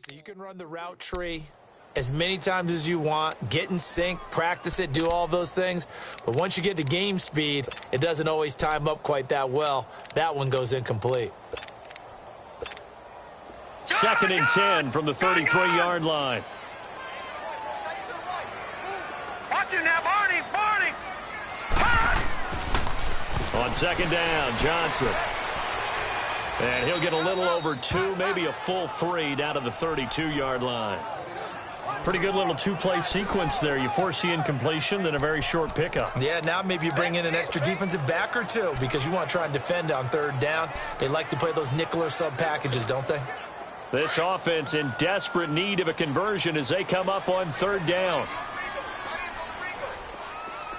it, you can run the route tree as many times as you want, get in sync, practice it, do all those things. But once you get to game speed, it doesn't always time up quite that well. That one goes incomplete. 2nd and 10 from the 33-yard line. Watch it now, Barney, Barney. On 2nd down, Johnson. And he'll get a little over 2, maybe a full 3 down to the 32-yard line. Pretty good little 2-play sequence there. You force the incompletion, then a very short pickup. Yeah, now maybe you bring in an extra defensive back or 2 because you want to try and defend on 3rd down. They like to play those nickel or sub packages, don't they? This offense in desperate need of a conversion as they come up on 3rd down.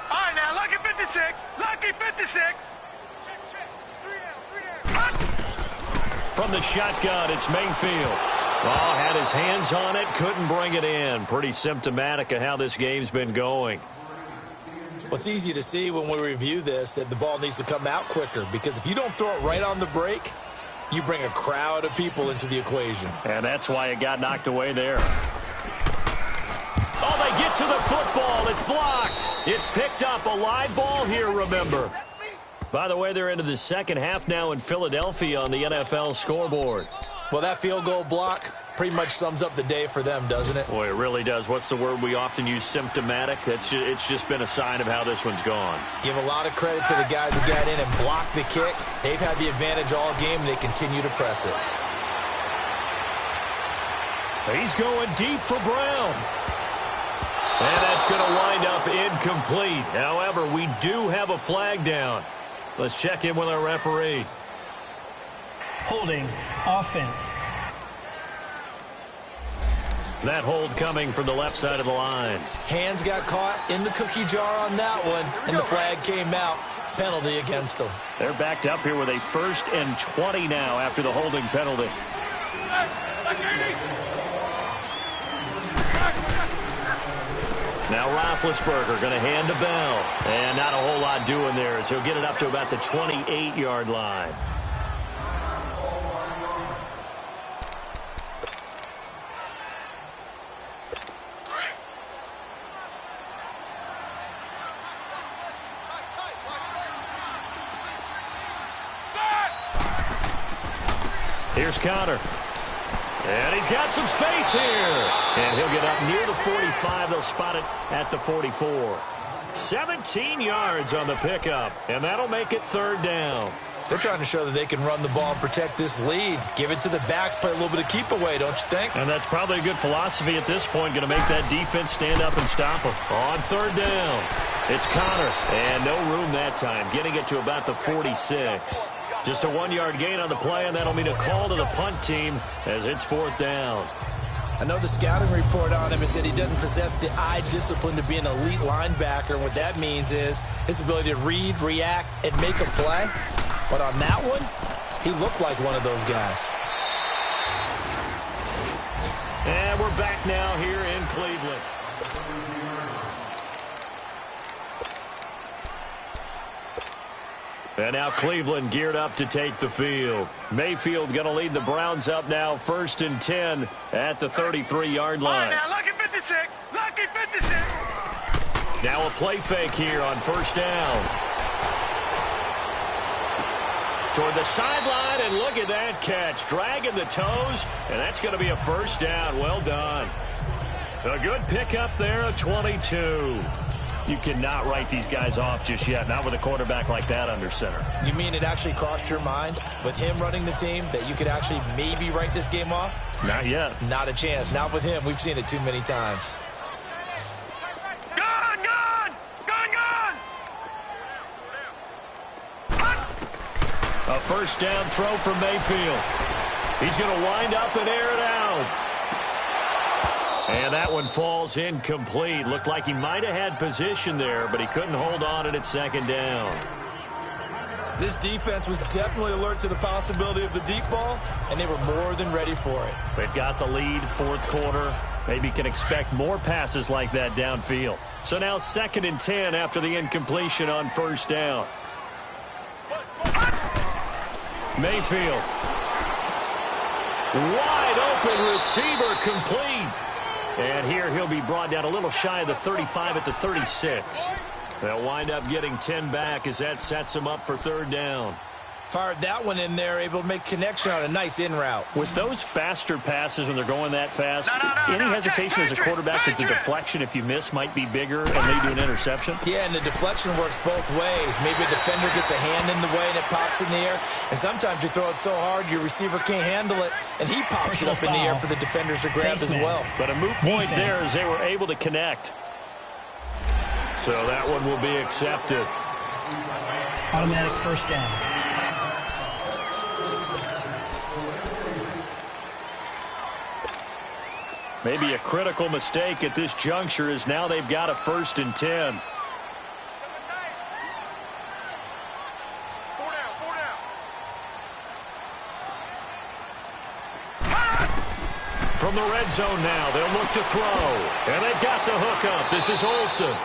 All right, now, lucky 56. Lucky 56. From the shotgun, it's Mayfield. Oh, had his hands on it, couldn't bring it in. Pretty symptomatic of how this game's been going. Well, it's easy to see when we review this that the ball needs to come out quicker because if you don't throw it right on the break, you bring a crowd of people into the equation. And that's why it got knocked away there. Oh, they get to the football. It's blocked. It's picked up. A live ball here, remember. By the way, they're into the second half now in Philadelphia on the NFL scoreboard. Well, that field goal block pretty much sums up the day for them, doesn't it? Boy, it really does. What's the word we often use? Symptomatic. It's just been a sign of how this one's gone. Give a lot of credit to the guys who got in and blocked the kick. They've had the advantage all game, and they continue to press it. He's going deep for Brown. And that's going to wind up incomplete. However, we do have a flag down. Let's check in with our referee. Holding offense. That hold coming from the left side of the line. Hands got caught in the cookie jar on that one, and the flag came out. Penalty against them. They're backed up here with a 1st and 20 now after the holding penalty. Now Roethlisberger going to hand to Bell. And not a whole lot doing there as he'll get it up to about the 28-yard line. Here's Connor. And he's got some space here. And he'll get up near the 45. They'll spot it at the 44. 17 yards on the pickup. And that'll make it 3rd down. They're trying to show that they can run the ball and protect this lead. Give it to the backs, play a little bit of keep away, don't you think? And that's probably a good philosophy at this point. Going to make that defense stand up and stop them. On 3rd down, it's Connor. And no room that time. Getting it to about the 46. Just a 1-yard gain on the play, and that'll mean a call to the punt team as it's 4th down. I know the scouting report on him is that he doesn't possess the eye discipline to be an elite linebacker. And what that means is his ability to read, react, and make a play. But on that one, he looked like one of those guys. And we're back now here in Cleveland. And now Cleveland geared up to take the field. Mayfield going to lead the Browns up now, 1st and 10 at the 33-yard line. Now, lucky 56. Lucky 56. Now a play fake here on 1st down. Toward the sideline, and look at that catch. Dragging the toes, and that's going to be a 1st down. Well done. A good pickup there, a 22. You cannot write these guys off just yet, not with a quarterback like that under center. You mean it actually crossed your mind with him running the team that you could actually maybe write this game off? Not yet. Not a chance. Not with him. We've seen it too many times. Gone, gone, gone, gone. A 1st down throw from Mayfield. He's going to wind up and air it out. And that one falls incomplete. Looked like he might have had position there, but he couldn't hold on it at 2nd down. This defense was definitely alert to the possibility of the deep ball, and they were more than ready for it. They've got the lead, 4th quarter. Maybe can expect more passes like that downfield. So now 2nd and 10 after the incompletion on 1st down. Mayfield. Wide open receiver complete. And here he'll be brought down a little shy of the 35 at the 36. They'll wind up getting 10 back as that sets them up for 3rd down. Fired that one in there, able to make connection on a nice in route. With those faster passes when they're going that fast, any hesitation as a quarterback that the deflection, if you miss, might be bigger and lead to an interception? Yeah, and the deflection works both ways. Maybe a defender gets a hand in the way and it pops in the air. And sometimes you throw it so hard your receiver can't handle it, and he pops it up in the air for the defenders to grab as well. But a moot point there as they were able to connect. So that one will be accepted. Automatic 1st down. Maybe a critical mistake at this juncture is now they've got a 1st and 10. From the red zone now, they'll look to throw. And they've got the hook up. This is Olsen.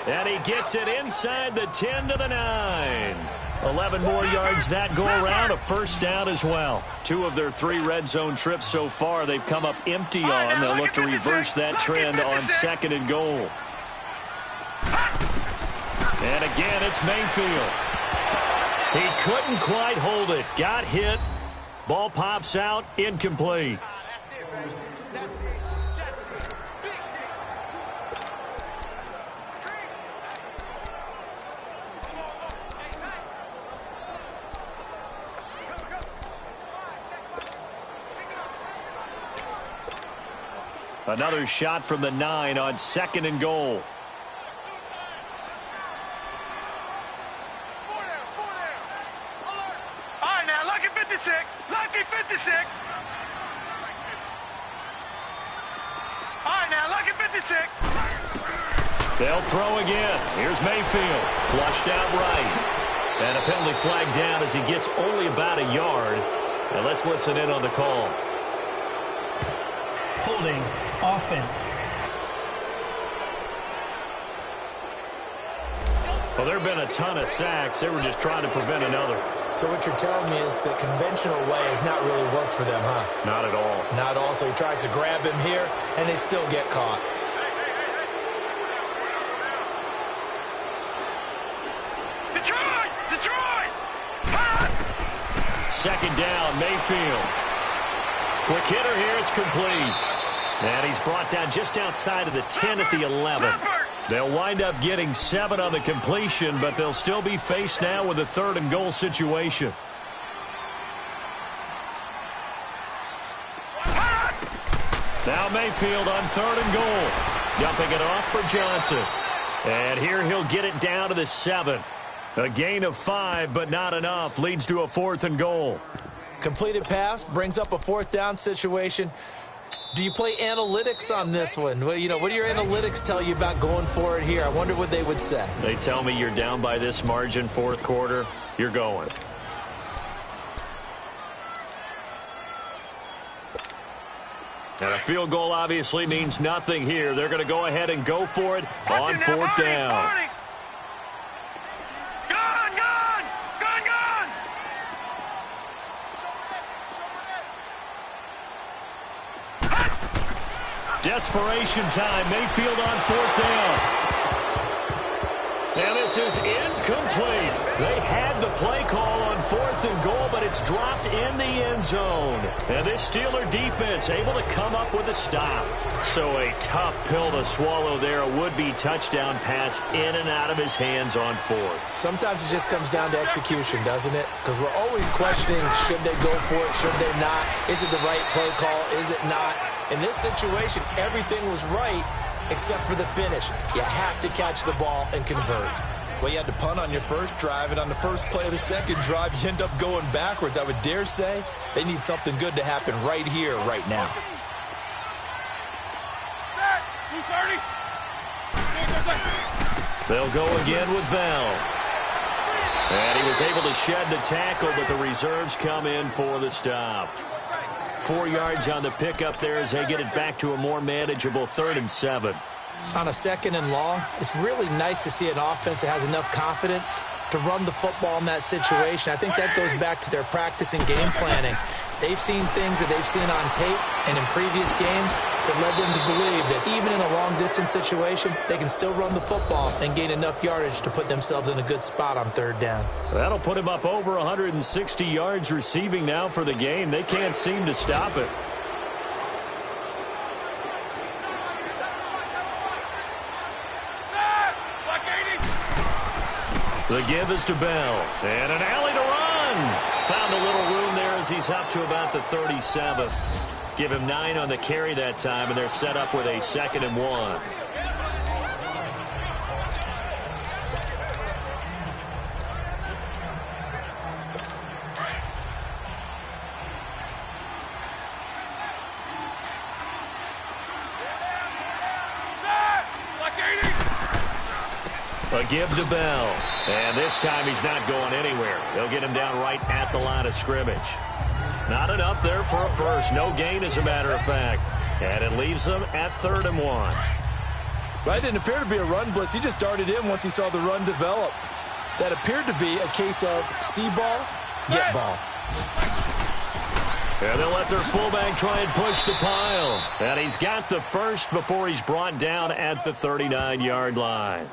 And he gets it inside the 10 to the 9. 11 more yards that go around, a 1st down as well. 2 of their 3 red zone trips so far they've come up empty on. They'll look to reverse that trend on 2nd and goal. And again, it's Mayfield. He couldn't quite hold it. Got hit. Ball pops out, incomplete. Another shot from the 9 on 2nd and goal. All right, now, lucky 56. 56. All right, now, lucky 56. They'll throw again. Here's Mayfield. Flushed out right. And a penalty flag down as he gets only about a yard. And let's listen in on the call. Holding offense. Well, there have been a ton of sacks. They were just trying to prevent another. So what you're telling me is the conventional way has not really worked for them, huh? Not at all. Not at all. So he tries to grab him here, and they still get caught. Detroit! Second down, Mayfield. Quick hitter here, it's complete. And he's brought down just outside of the 10 at the 11. They'll wind up getting 7 on the completion, but they'll still be faced now with a 3rd and goal situation. Now Mayfield on 3rd and goal. Dumping it off for Johnson. And here he'll get it down to the 7. A gain of 5, but not enough. Leads to a 4th and goal. Completed pass brings up a 4th down situation. Do you play analytics on this one? Well, you know, what do your analytics tell you about going for it here? I wonder what they would say. They tell me you're down by this margin 4th quarter. You're going. And a field goal obviously means nothing here. They're going to go ahead and go for it on 4th down. Desperation time. Mayfield on 4th down. And this is incomplete. They had the play call on 4th and goal, but it's dropped in the end zone. And this Steeler defense able to come up with a stop. So a tough pill to swallow there. A would-be touchdown pass in and out of his hands on 4th. Sometimes it just comes down to execution, doesn't it? Because we're always questioning, should they go for it, should they not? Is it the right play call, is it not? In this situation, everything was right except for the finish. You have to catch the ball and convert. Well, you had to punt on your first drive, and on the first play of the second drive, you end up going backwards. I would dare say they need something good to happen right here, right now. They'll go again with Bell. And he was able to shed the tackle, but the reserves come in for the stop. 4 yards on the pickup there as they get it back to a more manageable 3rd and 7. On a 2nd and long, it's really nice to see an offense that has enough confidence to run the football in that situation. I think that goes back to their practice and game planning. They've seen things that they've seen on tape and in previous games that led them to believe that even in a long-distance situation, they can still run the football and gain enough yardage to put themselves in a good spot on 3rd down. That'll put him up over 160 yards receiving now for the game. They can't seem to stop it. The give is to Bell. And an alley to run. Found a little room there as he's up to about the 37. Give him 9 on the carry that time, and they're set up with a 2nd and 1. A give to Bell. And this time he's not going anywhere. They'll get him down right at the line of scrimmage. Not enough there for a first. No gain, as a matter of fact. And it leaves them at 3rd and 1. Well, it didn't appear to be a run blitz. He just darted in once he saw the run develop. That appeared to be a case of see ball, get ball. And they'll let their fullback try and push the pile. And he's got the first before he's brought down at the 39-yard line.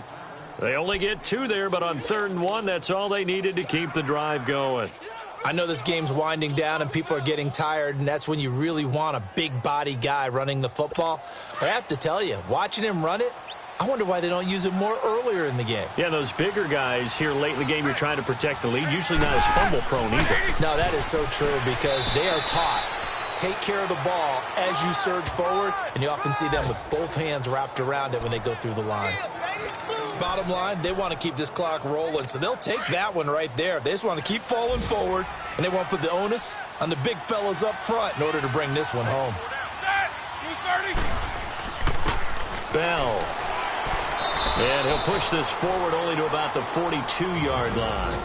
They only get 2 there, but on 3rd and 1, that's all they needed to keep the drive going. I know this game's winding down and people are getting tired, and that's when you really want a big body guy running the football. But I have to tell you, watching him run it, I wonder why they don't use him more earlier in the game. Yeah, those bigger guys here late in the game, you're trying to protect the lead, usually not as fumble-prone either. No, that is so true because they are taught. Take care of the ball as you surge forward, and you often see them with both hands wrapped around it when they go through the line. Bottom line, they want to keep this clock rolling, so they'll take that one right there. They just want to keep falling forward, And they want to put the onus on the big fellas up front in order to bring this one home. Bell. And he'll push this forward only to about the 42-yard line.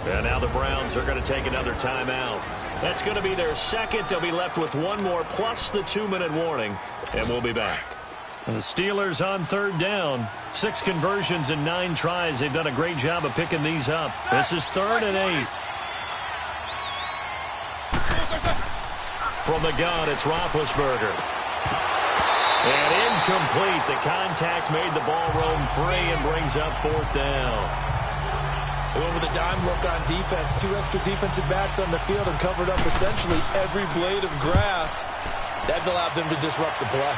And now the Browns are going to take another timeout. That's going to be their second. They'll be left with one more plus the 2-minute warning. And we'll be back. And the Steelers on third down. 6 conversions and 9 tries. They've done a great job of picking these up. This is 3rd and 8. From the gun, it's Roethlisberger. And incomplete. The contact made the ball roam free and brings up 4th down. They went with a dime look on defense. 2 extra defensive backs on the field and covered up essentially every blade of grass. That allowed them to disrupt the play.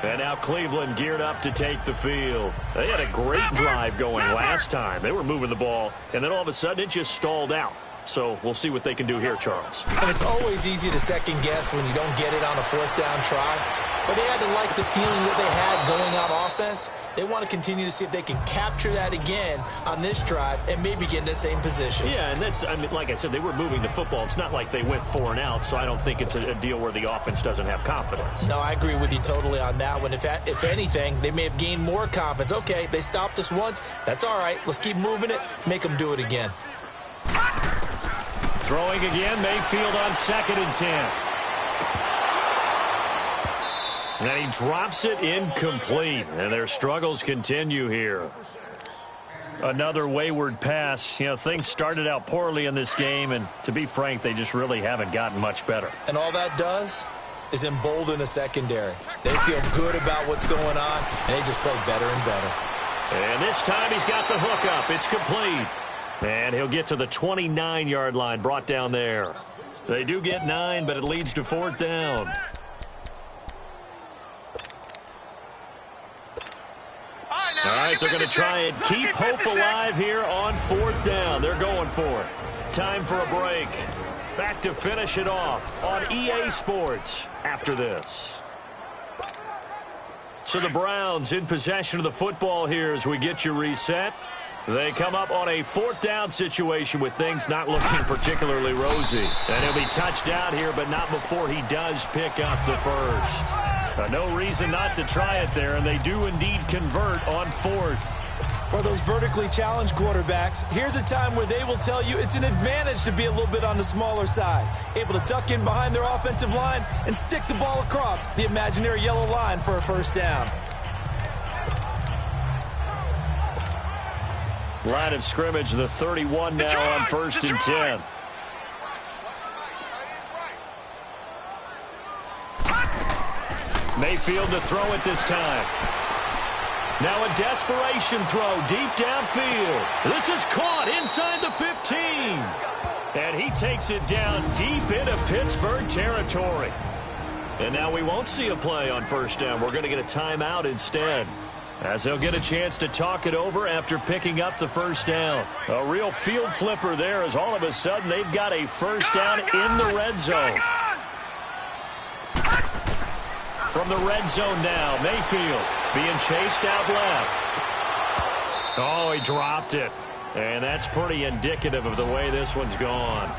And now Cleveland geared up to take the field. They had a great drive going last time. They were moving the ball, and then all of a sudden it just stalled out. So we'll see what they can do here, Charles. And it's always easy to second guess when you don't get it on a 4th down try. But they had to like the feeling that they had going on offense. They want to continue to see if they can capture that again on this drive and maybe get in the same position. Yeah, and that's, I mean, like I said, they were moving the football. It's not like they went 4 and out, so I don't think it's a deal where the offense doesn't have confidence. No, I agree with you totally on that one. If anything, they may have gained more confidence. Okay, they stopped us once. That's all right. Let's keep moving it. Make them do it again. Throwing again, Mayfield on 2nd and 10. And he drops it incomplete, and their struggles continue here. Another wayward pass. You know, things started out poorly in this game, and to be frank, they just really haven't gotten much better. And all that does is embolden a secondary. They feel good about what's going on, and they just play better and better. And this time he's got the hook up. It's complete. And he'll get to the 29-yard line, brought down there. They do get 9, but it leads to 4th down. All right, they're going to try and keep hope alive here on 4th down. They're going for it. Time for a break. Back to finish it off on EA Sports after this. So the Browns in possession of the football here as we get you reset. They come up on a 4th down situation with things not looking particularly rosy. And he'll be touched out here, but not before he does pick up the first. No reason not to try it there, and they do indeed convert on 4th. For those vertically challenged quarterbacks, here's a time where they will tell you it's an advantage to be a little bit on the smaller side. Able to duck in behind their offensive line and stick the ball across the imaginary yellow line for a first down. Line of scrimmage, the 31 now on 1st and 10. Mayfield to throw it this time. Now a desperation throw deep downfield. This is caught inside the 15. And he takes it down deep into Pittsburgh territory. And now we won't see a play on 1st down. We're going to get a timeout instead, as they'll get a chance to talk it over after picking up the 1st down. A real field flipper there, as all of a sudden they've got a 1st down in the red zone. From the red zone now, Mayfield being chased out left. Oh, he dropped it. And that's pretty indicative of the way this one's gone.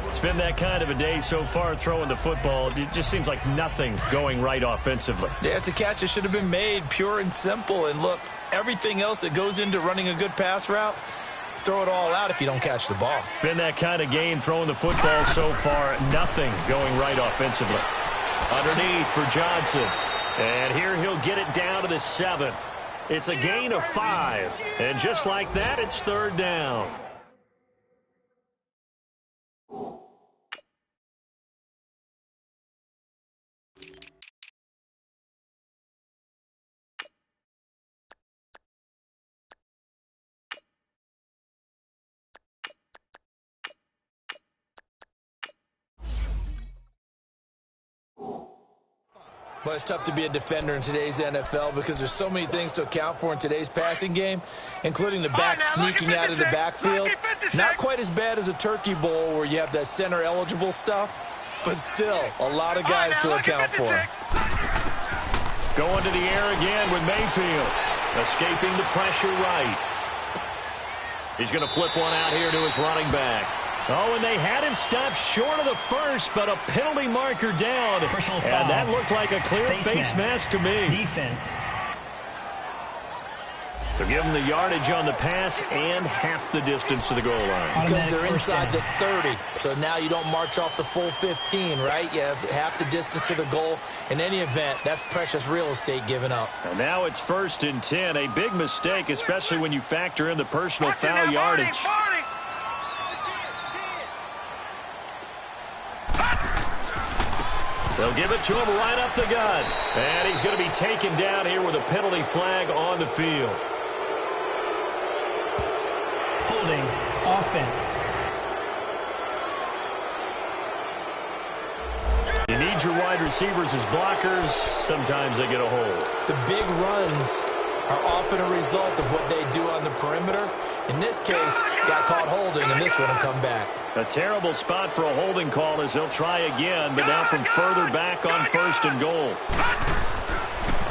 It's been that kind of a day so far throwing the football. It just seems like nothing going right offensively. Yeah, it's a catch that should have been made, pure and simple. And look, everything else that goes into running a good pass route, throw it all out if you don't catch the ball. Been that kind of game throwing the football so far. Nothing going right offensively. Underneath for Johnson. And here he'll get it down to the 7. It's a gain of 5. And just like that, it's 3rd down. But it's tough to be a defender in today's NFL because there's so many things to account for in today's passing game, including the back sneaking out of the backfield. Not quite as bad as a turkey bowl where you have that center-eligible stuff, but still a lot of guys to account for. Going to the air again with Mayfield. Escaping the pressure right. He's going to flip one out here to his running back. Oh, and they had him stopped short of the first, but a penalty marker down. Personal foul. And that looked like a clear face mask to me. Defense. They'll give him the yardage on the pass and half the distance to the goal line. Because they're inside the 30. So now you don't march off the full 15, right? You have half the distance to the goal. In any event, that's precious real estate given up. And now it's 1st and 10. A big mistake, especially when you factor in the personal foul yardage. They'll give it to him right up the gut. And he's going to be taken down here with a penalty flag on the field. Holding. Offense. You need your wide receivers as blockers. Sometimes they get a hold. The big runs are often a result of what they do on the perimeter. In this case, got caught holding, and this one will come back. A terrible spot for a holding call as they'll try again, but now from further back on 1st and goal.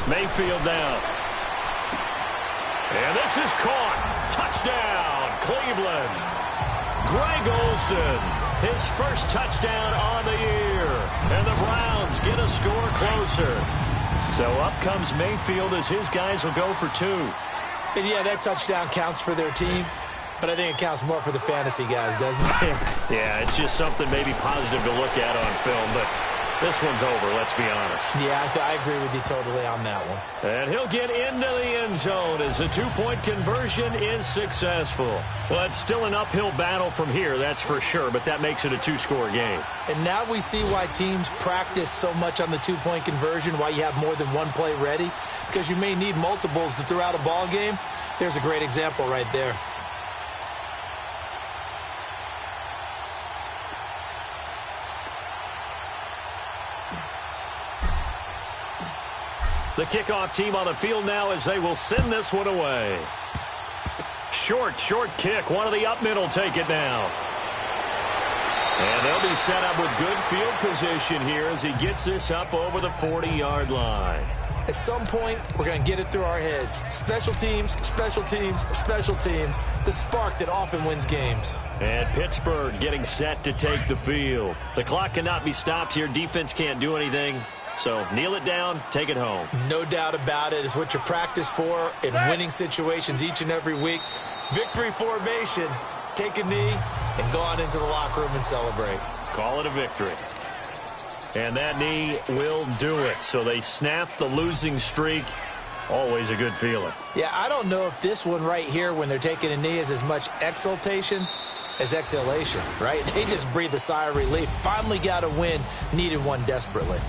Mayfield down. And this is caught. Touchdown, Cleveland. Greg Olsen, his first touchdown on the year. And the Browns get a score closer. So up comes Mayfield as his guys will go for 2. And yeah, that touchdown counts for their team, but I think it counts more for the fantasy guys, doesn't it? Yeah, it's just something maybe positive to look at on film, but this one's over, let's be honest. Yeah, I agree with you totally on that one. And he'll get into the end zone as the 2-point conversion is successful. Well, it's still an uphill battle from here, that's for sure, but that makes it a 2-score game. And now we see why teams practice so much on the 2-point conversion, why you have more than one play ready, because you may need multiples to throw out a ball game. There's a great example right there. The kickoff team on the field now as they will send this one away. Short kick. One of the up men will take it now. And they'll be set up with good field position here as he gets this up over the 40-yard line. At some point, we're going to get it through our heads. Special teams, special teams, special teams. The spark that often wins games. And Pittsburgh getting set to take the field. The clock cannot be stopped here. Defense can't do anything. So kneel it down, take it home. No doubt about it. It's what you practice for in winning situations each and every week. Victory formation. Take a knee and go on into the locker room and celebrate. Call it a victory. And that knee will do it. So they snap the losing streak. Always a good feeling. Yeah, I don't know if this one right here when they're taking a knee is as much exultation as exhalation, right? They just breathe a sigh of relief. Finally got a win. Needed one desperately.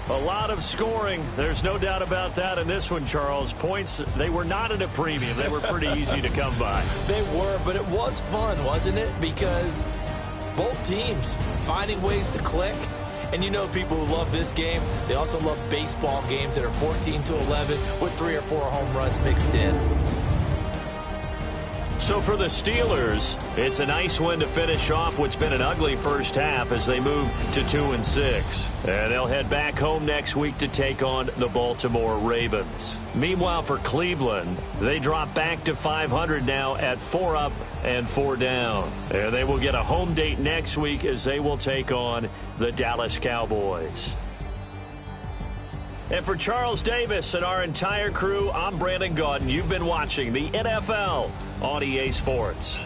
A lot of scoring. There's no doubt about that in this one, Charles. Points, they were not at a premium. They were pretty easy to come by. They were, but it was fun, wasn't it? Because both teams finding ways to click. And you know people who love this game, they also love baseball games that are 14-11 with 3 or 4 home runs mixed in. So for the Steelers, it's a nice win to finish off what's been an ugly first half as they move to 2-6. And they'll head back home next week to take on the Baltimore Ravens. Meanwhile, for Cleveland, they drop back to 500 now at 4 up and 4 down. And they will get a home date next week as they will take on the Dallas Cowboys. And for Charles Davis and our entire crew, I'm Brandon Gaudin. You've been watching the NFL on EA Sports.